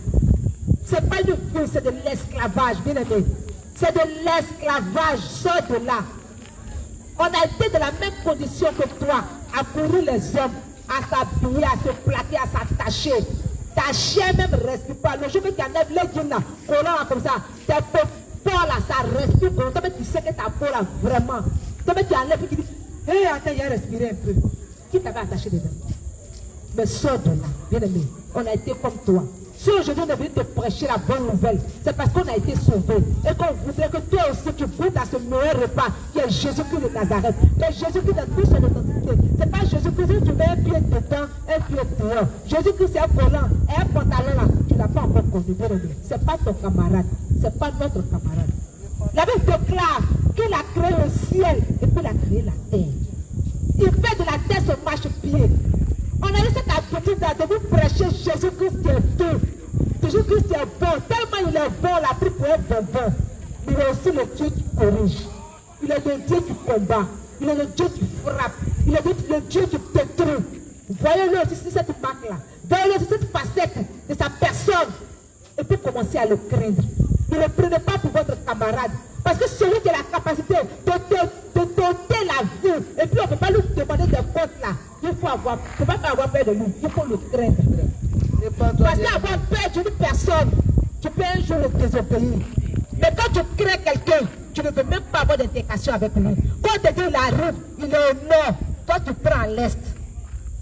Ce n'est pas une vie, c'est de l'esclavage, bien-aimé. C'est de l'esclavage. Sors de là. On a été dans la même condition que toi, à courir les hommes, à s'habiller, à se plaquer, à s'attacher. Ta chair même ne respire pas. Le jour que tu enlèves les jeans là, collant comme ça, tes peaux là, ça respire. Toi, tu sais que ta peau là, vraiment. Toi, tu enlèves et tu dis, hé, attends, il a respiré un peu. Qui t'avait attaché dedans? Mais sors de là, bien aimé. On a été comme toi. Si aujourd'hui on est venu te prêcher la bonne nouvelle, c'est parce qu'on a été sauvés. Et qu'on voudrait que toi aussi tu goûtes à ce meilleur repas qui est Jésus-Christ de Nazareth. Mais Jésus-Christ dans toute son identité. C'est pas Jésus-Christ, tu mets un pied dedans, un pied dehors. Jésus-Christ c'est un collant et un pantalon là, tu ne l'as pas encore connu. C'est pas ton camarade, c'est pas notre camarade. La Bible déclare qu'il a créé le ciel et qu'il a créé la terre. Il fait de la terre son marchepied. On a eu cette habitude de vous prêcher Jésus-Christ qui est tout. Jésus-Christ est bon. Tellement il est bon, la pluie pour être bon. Il est aussi le Dieu qui corrige. Il est le Dieu qui combat. Il est le Dieu qui frappe. Il est le Dieu qui détruit. Voyez-le aussi sur cette marque-là. Voyez-le sur cette facette de sa personne. Et puis commencez à le craindre. Ne le prenez pas pour votre camarade. Parce que celui qui a la capacité de doter la vie, et puis on ne peut pas lui demander des comptes là. Il faut pas avoir peur de lui. Il faut le craindre. Parce qu'avoir peur d'une personne, tu peux un jour le désobéir. Mais quand tu crains quelqu'un, tu ne veux même pas avoir d'intégration avec lui. Quand on te dit il arrive, il est au nord, toi tu prends à l'est.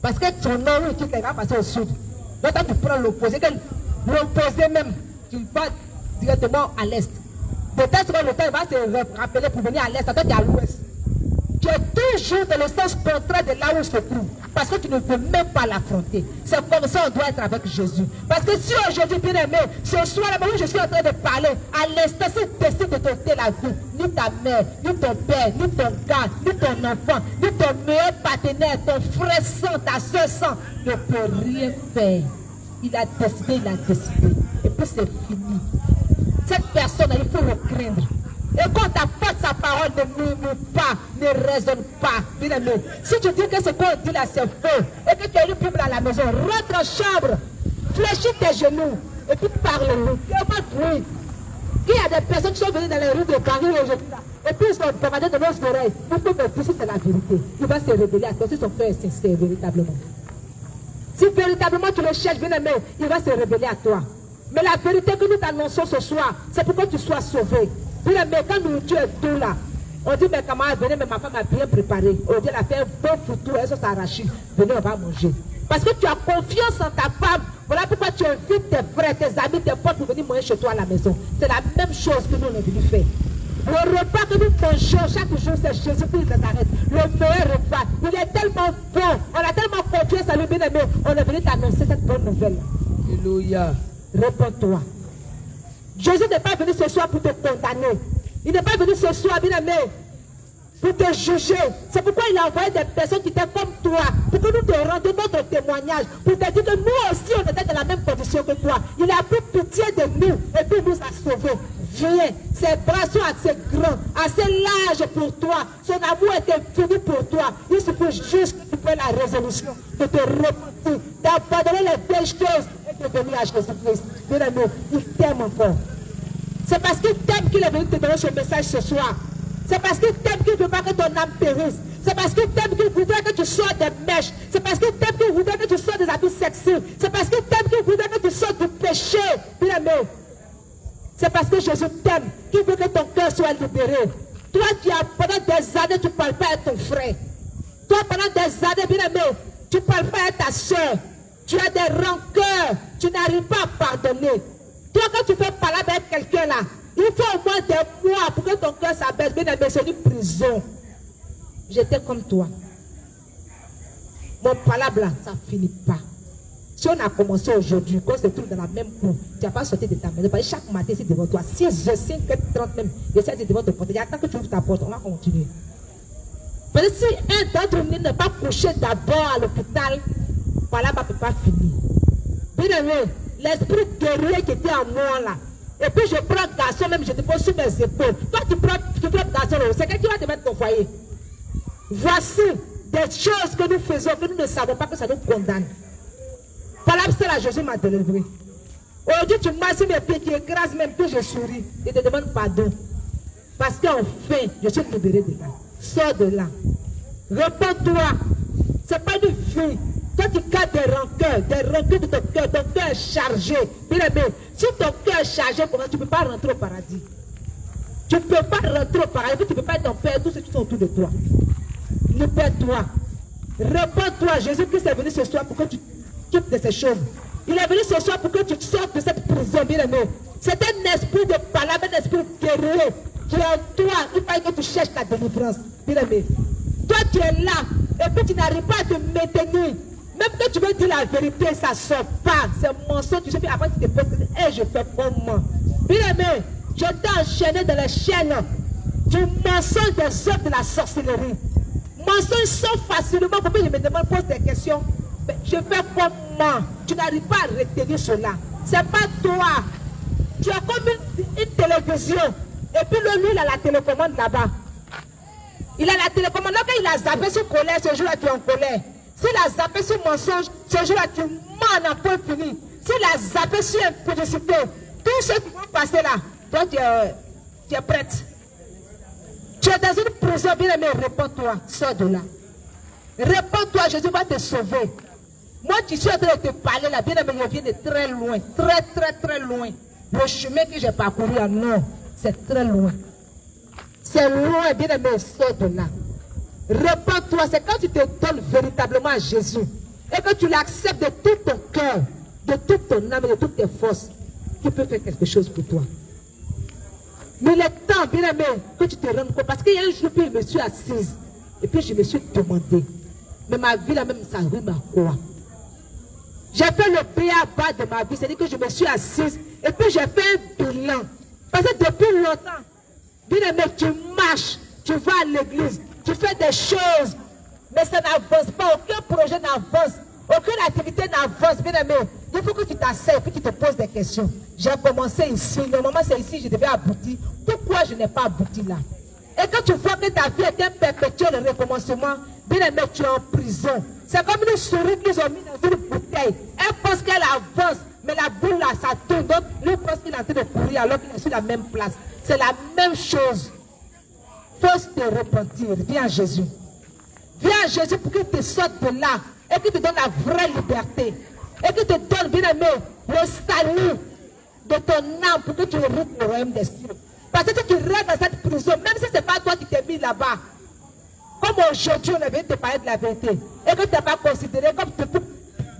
Parce que ton nord, oui, tu va passer au sud. Donc toi tu prends l'opposé. L'opposé même, tu vas directement à l'est. Peut-être que le temps va se rappeler pour venir à l'est, toi tu es à l'ouest. Tu es toujours dans le sens contraire de là où il se trouve. Parce que tu ne veux même pas l'affronter. C'est comme ça qu'on doit être avec Jésus. Parce que si aujourd'hui, bien aimé, ce soir, là où je suis en train de parler, à l'instant, si tu décides de doter la vie, ni ta mère, ni ton père, ni ton gars, ni ton enfant, ni ton meilleur partenaire, ton frère sang, ta soeur sang, ne peut rien faire. Il a décidé. Et puis c'est fini. Cette personne, il faut le craindre. Et quand tu apportes sa parole, ne murmure pas, ne raisonne pas. Bien aimé, si tu dis que ce qu'on dit là c'est faux, et que tu as une Bible à la maison, rentre en chambre, fléchis tes genoux, et puis parle-lui. Oui. Il y a des personnes qui sont venues dans les rues de Paris aujourd'hui, et puis ils sont demandés de nos oreilles. Il faut me dire si c'est la vérité. Il va se révéler à toi si son cœur est sincère, véritablement. Si véritablement tu le cherches, bien aimé, il va se révéler à toi. Mais la vérité que nous t'annonçons ce soir, c'est pour que tu sois sauvé. Mais quand nous tu es tout là, on dit, mes camarades, venez, mais ma femme a bien préparé. On dit, elle a fait un bon foutu, elle s'est arrachée. Venez, on va manger. Parce que tu as confiance en ta femme. Voilà pourquoi tu invites tes frères, tes amis, tes potes pour venir manger chez toi à la maison. C'est la même chose que nous on est venu faire. Le repas que nous mangeons chaque jour, c'est Jésus-Christ de Nazareth. Le meilleur repas. Il est tellement bon. On a tellement confiance à lui, bien aimé. On est venu t'annoncer cette bonne nouvelle. Alléluia. Réponds-toi. Jésus n'est pas venu ce soir pour te condamner. Il n'est pas venu ce soir, bien aimé, pour te juger. C'est pourquoi il a envoyé des personnes qui étaient comme toi, pour que nous te rendions notre témoignage, pour te dire que nous aussi, on était dans la même condition que toi. Il a pris pitié de nous et puis nous a sauvés. Viens, ses bras sont assez grands, assez larges pour toi. Son amour est infini pour toi. Il suffit juste que tu prennes la résolution de te repentir, d'abandonner les belles choses et de venir à Jésus-Christ. Bien aimé, il t'aime encore. C'est parce qu'il t'aime qu'il est venu te donner ce message ce soir. C'est parce qu'il t'aime qu'il ne veut pas que ton âme périsse. C'est parce qu'il t'aime qu'il voudrait que tu sortes des mèches. C'est parce qu'il t'aime qu'il voudrait que tu sortes des habits sexuels. C'est parce qu'il t'aime qu'il voudrait que tu sortes du péché. Bien aimé. C'est parce que Jésus t'aime qu'il veut que ton cœur soit libéré. Toi qui as pendant des années, tu ne parles pas à ton frère. Toi pendant des années, bien aimé, tu ne parles pas à ta soeur. Tu as des rancœurs. Tu n'arrives pas à pardonner. Toi quand tu fais parler avec quelqu'un là, il faut au moins des mois pour que ton cœur s'abaisse. Bien aimé, c'est une prison. J'étais comme toi. Mon palabre là, ça ne finit pas. Si on a commencé aujourd'hui, quand c'est tout dans la même cour, tu n'as pas sorti de ta maison. Parce que chaque matin, c'est devant toi. 6h, 5h30 même, j'essaie de devant te porter. Attends que tu ouvres ta porte, on va continuer. Parce que si un d'entre nous n'est pas couché d'abord à l'hôpital, voilà, ne peut pas finir. Bien aimé, l'esprit guerrier qui était en moi là, et puis je prends garçon même, je te pose sur mes épaules. Toi, tu prends garçon, c'est quelqu'un qui va te mettre au foyer. Voici des choses que nous faisons, que nous ne savons pas que ça nous condamne. Par là, c'est là, Jésus m'a délivré. Aujourd'hui, tu masses mes pieds, tu écrases même, puis je souris. Et te demande pardon. Parce qu'enfin, je suis libéré de là. Sors de là. Réponds-toi. Ce n'est pas une vie. Toi, tu gardes des rancœurs de ton cœur. Ton cœur est chargé. Bien aimé, si ton cœur est chargé, tu ne peux pas rentrer au paradis. Tu ne peux pas rentrer au paradis. Tu ne peux pas être ton père, tous ceux qui sont autour de toi. Libère-toi. Réponds-toi. Jésus-Christ est venu ce soir pour que tu de ces choses. Il est venu ce soir pour que tu sortes de cette prison, bien aimé. C'est un esprit de palabre, un esprit guerrier qui est en toi. Il faut que tu cherches ta délivrance, bien aimé. Toi, tu es là et puis tu n'arrives pas à te maintenir. Même que tu veux dire la vérité, ça ne sort pas. C'est mensonge. Tu sais, puis après tu te poses, et je fais comment? Bien aimé, je t'ai enchaîné dans les chaînes du mensonge des œuvres de la sorcellerie. Mensonges sont facilement, pour que je me demande, pose des questions. Mais je fais comment? Tu n'arrives pas à retenir cela. Ce n'est pas toi. Tu as comme une télévision. Et puis lui, il a la télécommande là-bas. Il a la télécommande. Quand il a zappé sur colère, ce jour-là, tu es en colère. S'il a zappé sur mensonge, ce jour-là, tu mens en point fini. S'il a zappé sur impudicité, tous ceux qui vont passer là, toi, tu es prête. Tu es dans une prison, bien aimé, réponds-toi, sors de là. Réponds-toi, Jésus va te sauver. Moi, tu suis en train de te parler là, bien aimé, je viens de très loin, très loin. Le chemin que j'ai parcouru en nord, c'est très loin. C'est loin, bien aimé, sors de là. Réponds-toi, c'est quand tu te donnes véritablement à Jésus et que tu l'acceptes de tout ton cœur, de toute ton âme et de toutes tes forces, qu'il peut faire quelque chose pour toi. Mais il est temps, bien aimé, que tu te rendes compte. Parce qu'il y a un jour, puis je me suis assise. Et puis je me suis demandé. Mais ma vie, là même, ça rime à quoi? J'ai fait le b.a.-ba de ma vie. C'est-à-dire que je me suis assise. Et puis j'ai fait un bilan. Parce que depuis longtemps, bien aimé, tu marches, tu vas à l'église, tu fais des choses. Mais ça n'avance pas. Aucun projet n'avance. Aucune activité n'avance, bien aimé. Il faut que tu t'asseyes et puis tu te poses des questions. J'ai commencé ici. Normalement, c'est ici que je devais aboutir. Pourquoi je n'ai pas abouti là? Et quand tu vois que ta vie est un perpétuel recommencement, bien aimé, tu es en prison. C'est comme une souris qu'ils ont mis dans une bouteille. Elle pense qu'elle avance, mais la boule là, ça tourne. Donc, lui pense qu'il est en train de courir alors qu'il est sur la même place. C'est la même chose. Il faut te repentir. Viens à Jésus. Viens à Jésus pour qu'il te sorte de là. Et qu'il te donne la vraie liberté. Et qu'il te donne, bien aimé, le salut de ton âme pour que tu hérites le royaume des cieux. Parce que tu restes dans cette prison, même si ce n'est pas toi qui t'es mis là-bas. Comme aujourd'hui, on vient te parler de la vérité. Et que tu n'as pas considéré comme depuis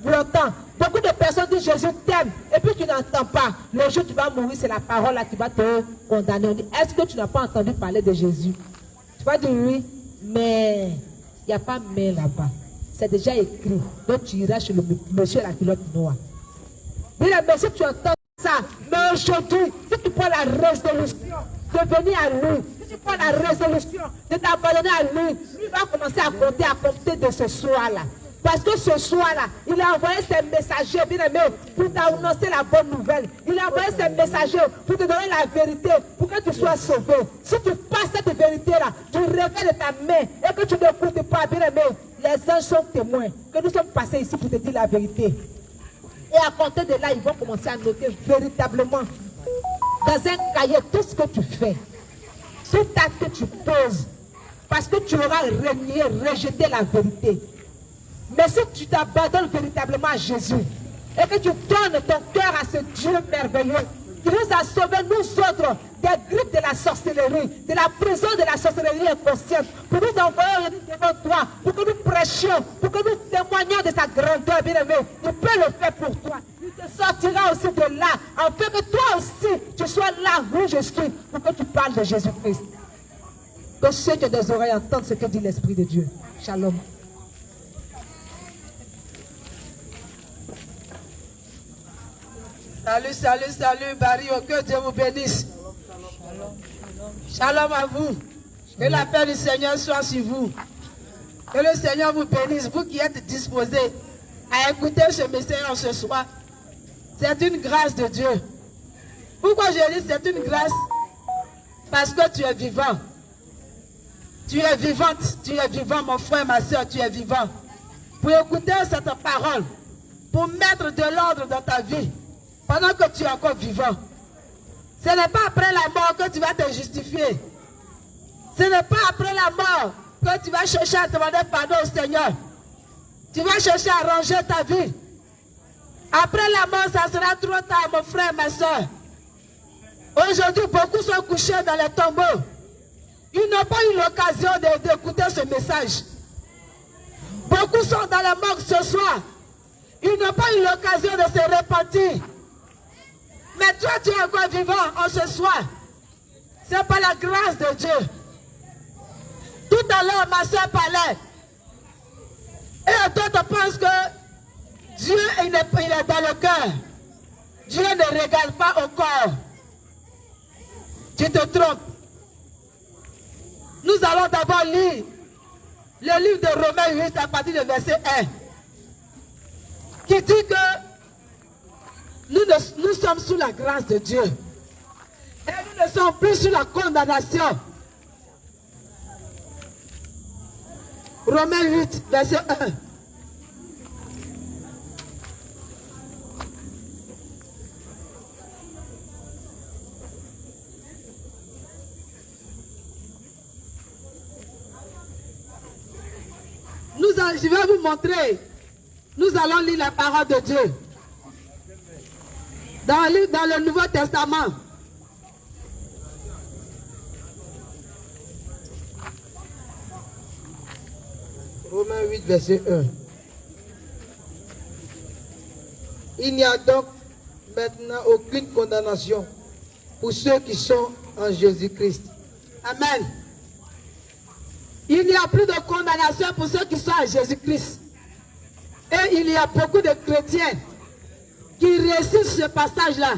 longtemps. Beaucoup de personnes disent Jésus t'aime. Et puis tu n'entends pas. Le jour où tu vas mourir, c'est la parole là qui va te condamner. On dit, est-ce que tu n'as pas entendu parler de Jésus? Tu vas dire oui, mais il n'y a pas mais là-bas. C'est déjà écrit. Donc tu iras chez le monsieur à la culotte noire. Mais si tu entends ça, mais aujourd'hui, si tu prends la résolution de venir à lui, si tu prends la résolution de t'abandonner à lui, lui va commencer à compter de ce soir-là. Parce que ce soir-là, il a envoyé ses messagers, bien aimé, pour t'annoncer la bonne nouvelle. Il a envoyé ses messagers pour te donner la vérité, pour que tu sois sauvé. Si tu passes cette vérité-là, tu regardes ta main et que tu n'écoutes pas, bien aimé, les anges sont témoins que nous sommes passés ici pour te dire la vérité. Et à compter de là, ils vont commencer à noter véritablement dans un cahier tout ce que tu fais, tout acte que tu poses, parce que tu auras renié, rejeté la vérité. Mais si tu t'abandonnes véritablement à Jésus et que tu donnes ton cœur à ce Dieu merveilleux qui nous a sauvés, nous autres, des grippes de la sorcellerie, de la prison de la sorcellerie inconsciente, pour nous envoyer devant toi, pour que nous prêchions, pour que nous témoignions de sa grandeur, bien aimé. Il peut le faire pour toi. Il te sortira aussi de là, afin que toi aussi, tu sois là où je suis, pour que tu parles de Jésus-Christ. Que ceux qui ont des oreilles entendent ce que dit l'Esprit de Dieu. Shalom. Salut, salut, salut, Barrio, que Dieu vous bénisse. Shalom à vous. Que la paix du Seigneur soit sur vous. Que le Seigneur vous bénisse, vous qui êtes disposés à écouter ce message ce soir. C'est une grâce de Dieu. Pourquoi je dis c'est une grâce? Parce que tu es vivant. Tu es vivante, tu es vivant, mon frère, ma soeur, tu es vivant. Pour écouter cette parole, pour mettre de l'ordre dans ta vie, pendant que tu es encore vivant. Ce n'est pas après la mort que tu vas te justifier. Ce n'est pas après la mort que tu vas chercher à demander pardon au Seigneur. Tu vas chercher à ranger ta vie. Après la mort, ça sera trop tard, mon frère, ma soeur. Aujourd'hui, beaucoup sont couchés dans les tombeaux. Ils n'ont pas eu l'occasion d'écouter ce message. Beaucoup sont dans la mort ce soir. Ils n'ont pas eu l'occasion de se repentir. Mais toi, tu es encore vivant en ce soir. C'est par la grâce de Dieu. Tout à l'heure, ma soeur parlait. Et d'autres pensent que Dieu, il est dans le cœur. Dieu ne regarde pas au corps. Tu te trompes. Nous allons d'abord lire le livre de Romains 8 à partir du verset 1. Qui dit que nous sommes sous la grâce de Dieu. Et nous ne sommes plus sous la condamnation. Romains 8, verset 1. Je vais vous montrer. Nous allons lire la parole de Dieu. Dans le Nouveau Testament. Romains 8, verset 1. Il n'y a donc maintenant aucune condamnation pour ceux qui sont en Jésus-Christ. Amen. Il n'y a plus de condamnation pour ceux qui sont en Jésus-Christ. Et il y a beaucoup de chrétiens qui réussissent ce passage-là.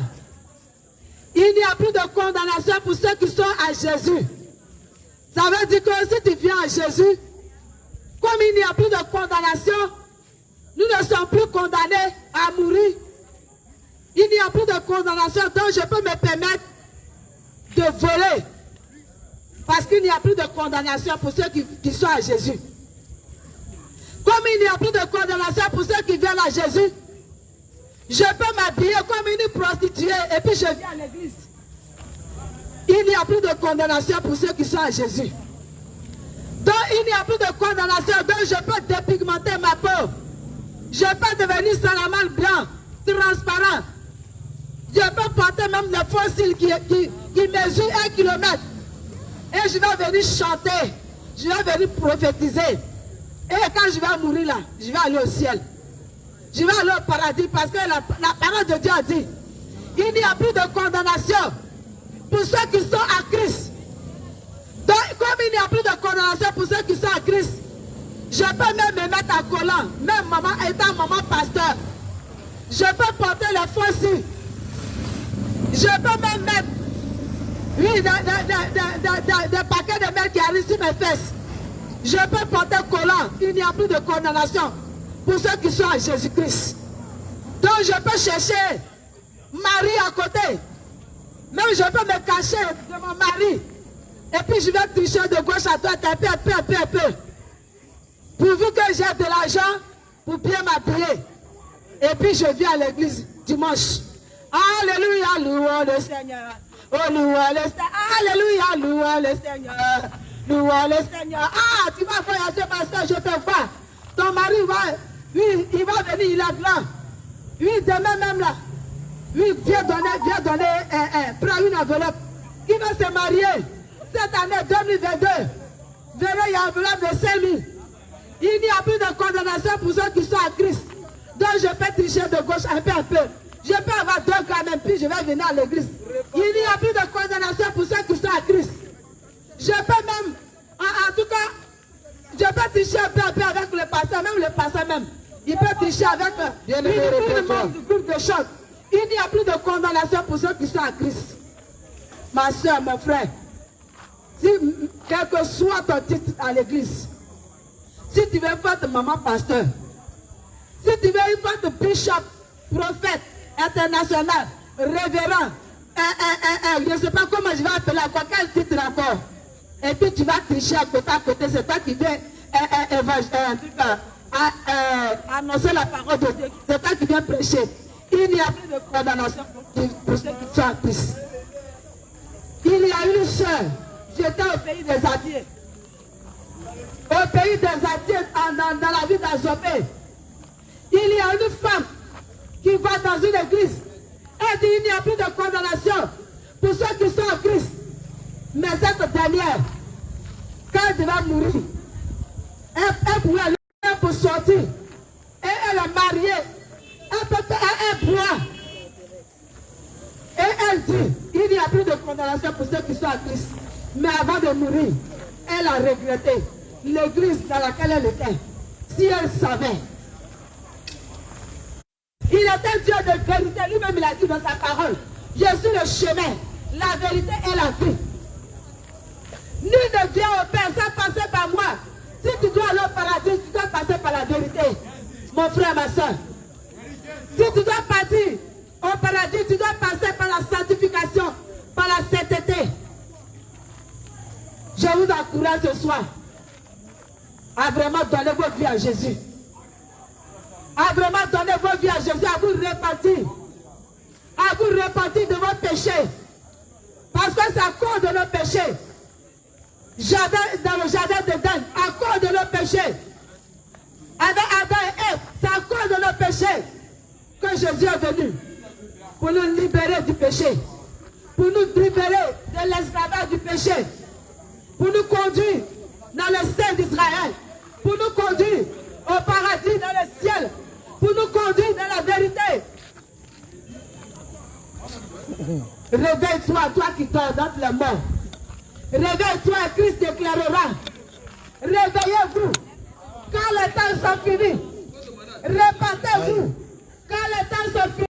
Il n'y a plus de condamnation pour ceux qui sont à Jésus. Ça veut dire que si tu viens à Jésus, comme il n'y a plus de condamnation, nous ne sommes plus condamnés à mourir. Il n'y a plus de condamnation, donc je peux me permettre de voler. Parce qu'il n'y a plus de condamnation pour ceux qui sont à Jésus. Comme il n'y a plus de condamnation pour ceux qui viennent à Jésus, je peux m'habiller comme une prostituée et puis je viens à l'église. Il n'y a plus de condamnation pour ceux qui sont à Jésus. Donc il n'y a plus de condamnation, donc je peux dépigmenter ma peau. Je peux devenir salaman blanc, transparent. Je peux porter même des fossiles qui mesurent 1 kilomètre. Et je vais venir chanter, je vais venir prophétiser. Et quand je vais mourir là, je vais aller au ciel. Je vais aller au paradis parce que la parole de Dieu a dit, il n'y a plus de condamnation pour ceux qui sont à Christ. Donc, comme il n'y a plus de condamnation pour ceux qui sont à Christ, je peux même me mettre en collant, même maman étant maman pasteur. Je peux porter les fossiles. Je peux même mettre des paquets de mel qui arrivent sur mes fesses. Je peux porter collant. Il n'y a plus de condamnation pour ceux qui sont à Jésus-Christ. Donc je peux chercher Marie à côté. Même je peux me cacher de mon mari. Et puis je vais tricher de gauche à droite un peu. Pourvu que j'ai de l'argent pour bien m'habiller. Et puis je viens à l'église dimanche. Alléluia, louons le Seigneur. Oh, louons le Seigneur. Alléluia, louons le Seigneur. Louons le Seigneur. Ah, tu vas voyager, ma soeur, je te vois. Ton mari il va venir, il est blanc. Oui, demain même là. Oui, viens donner, prends une enveloppe. Il va se marier cette année 2022. Venez, il y a une enveloppe de 5 000. Il n'y a plus de condamnation pour ceux qui sont à Christ. Donc je peux tricher de gauche un peu. Je peux avoir 2 grammes même, puis je vais venir à l'église. Il n'y a plus de condamnation pour ceux qui sont à Christ. Je peux même, en tout cas, je peux tricher un peu avec le pasteur, même le pasteur même. Il peut tricher avec une membre du groupe de chant. Il n'y a plus de condamnation pour ceux qui sont à Christ. Ma soeur, mon frère, si, quel que soit ton titre à l'église, si tu veux faire de maman pasteur, si tu veux faire de bishop, prophète, international, révérend, je ne sais pas comment je vais appeler encore, quel titre encore. Et puis tu vas tricher à côté, c'est toi qui viens annoncer la parole de Dieu, c'est toi qui viens prêcher. Il n'y a plus de condamnation pour ceux qui sont en Christ. Il y a une soeur, j'étais au pays des Adiens. Au pays des Adiens, dans la ville d'Azopé, il y a une femme qui va dans une église. Elle dit il n'y a plus de condamnation pour ceux qui sont en Christ. Mais cette dernière, quand elle va mourir, elle pourrait aller pour sortir. Et elle est mariée. Elle boit. Et elle dit, il n'y a plus de condamnation pour ceux qui sont en Christ. Mais avant de mourir, elle a regretté l'église dans laquelle elle était. Si elle savait. Il était Dieu de vérité. Lui-même, il a dit dans sa parole, je suis le chemin, la vérité et la vie. Nul ne vient au Père sans passer par moi. Si tu dois aller au paradis, tu dois passer par la vérité. Mon frère, ma soeur. Si tu dois partir au paradis, tu dois passer par la sanctification, par la sainteté. Je vous encourage ce soir. à vraiment donner vos vies à Jésus. À vraiment donner vos vies à Jésus, à vous repentir. À vous repentir de vos péchés. Parce que c'est à cause de nos péchés. Dans le jardin d'Éden, à cause de nos péchés. Avec Adam et Ève, c'est à cause de nos péchés que Jésus est venu. Pour nous libérer du péché. Pour nous libérer de l'esclavage du péché. Pour nous conduire dans le sein d'Israël. Pour nous conduire au paradis, dans le ciel. Pour nous conduire dans la vérité. Réveille-toi, toi qui dors dans les morts. Réveille-toi, Christ déclarera. Réveillez-vous. Quand les temps sont finis, répentez-vous.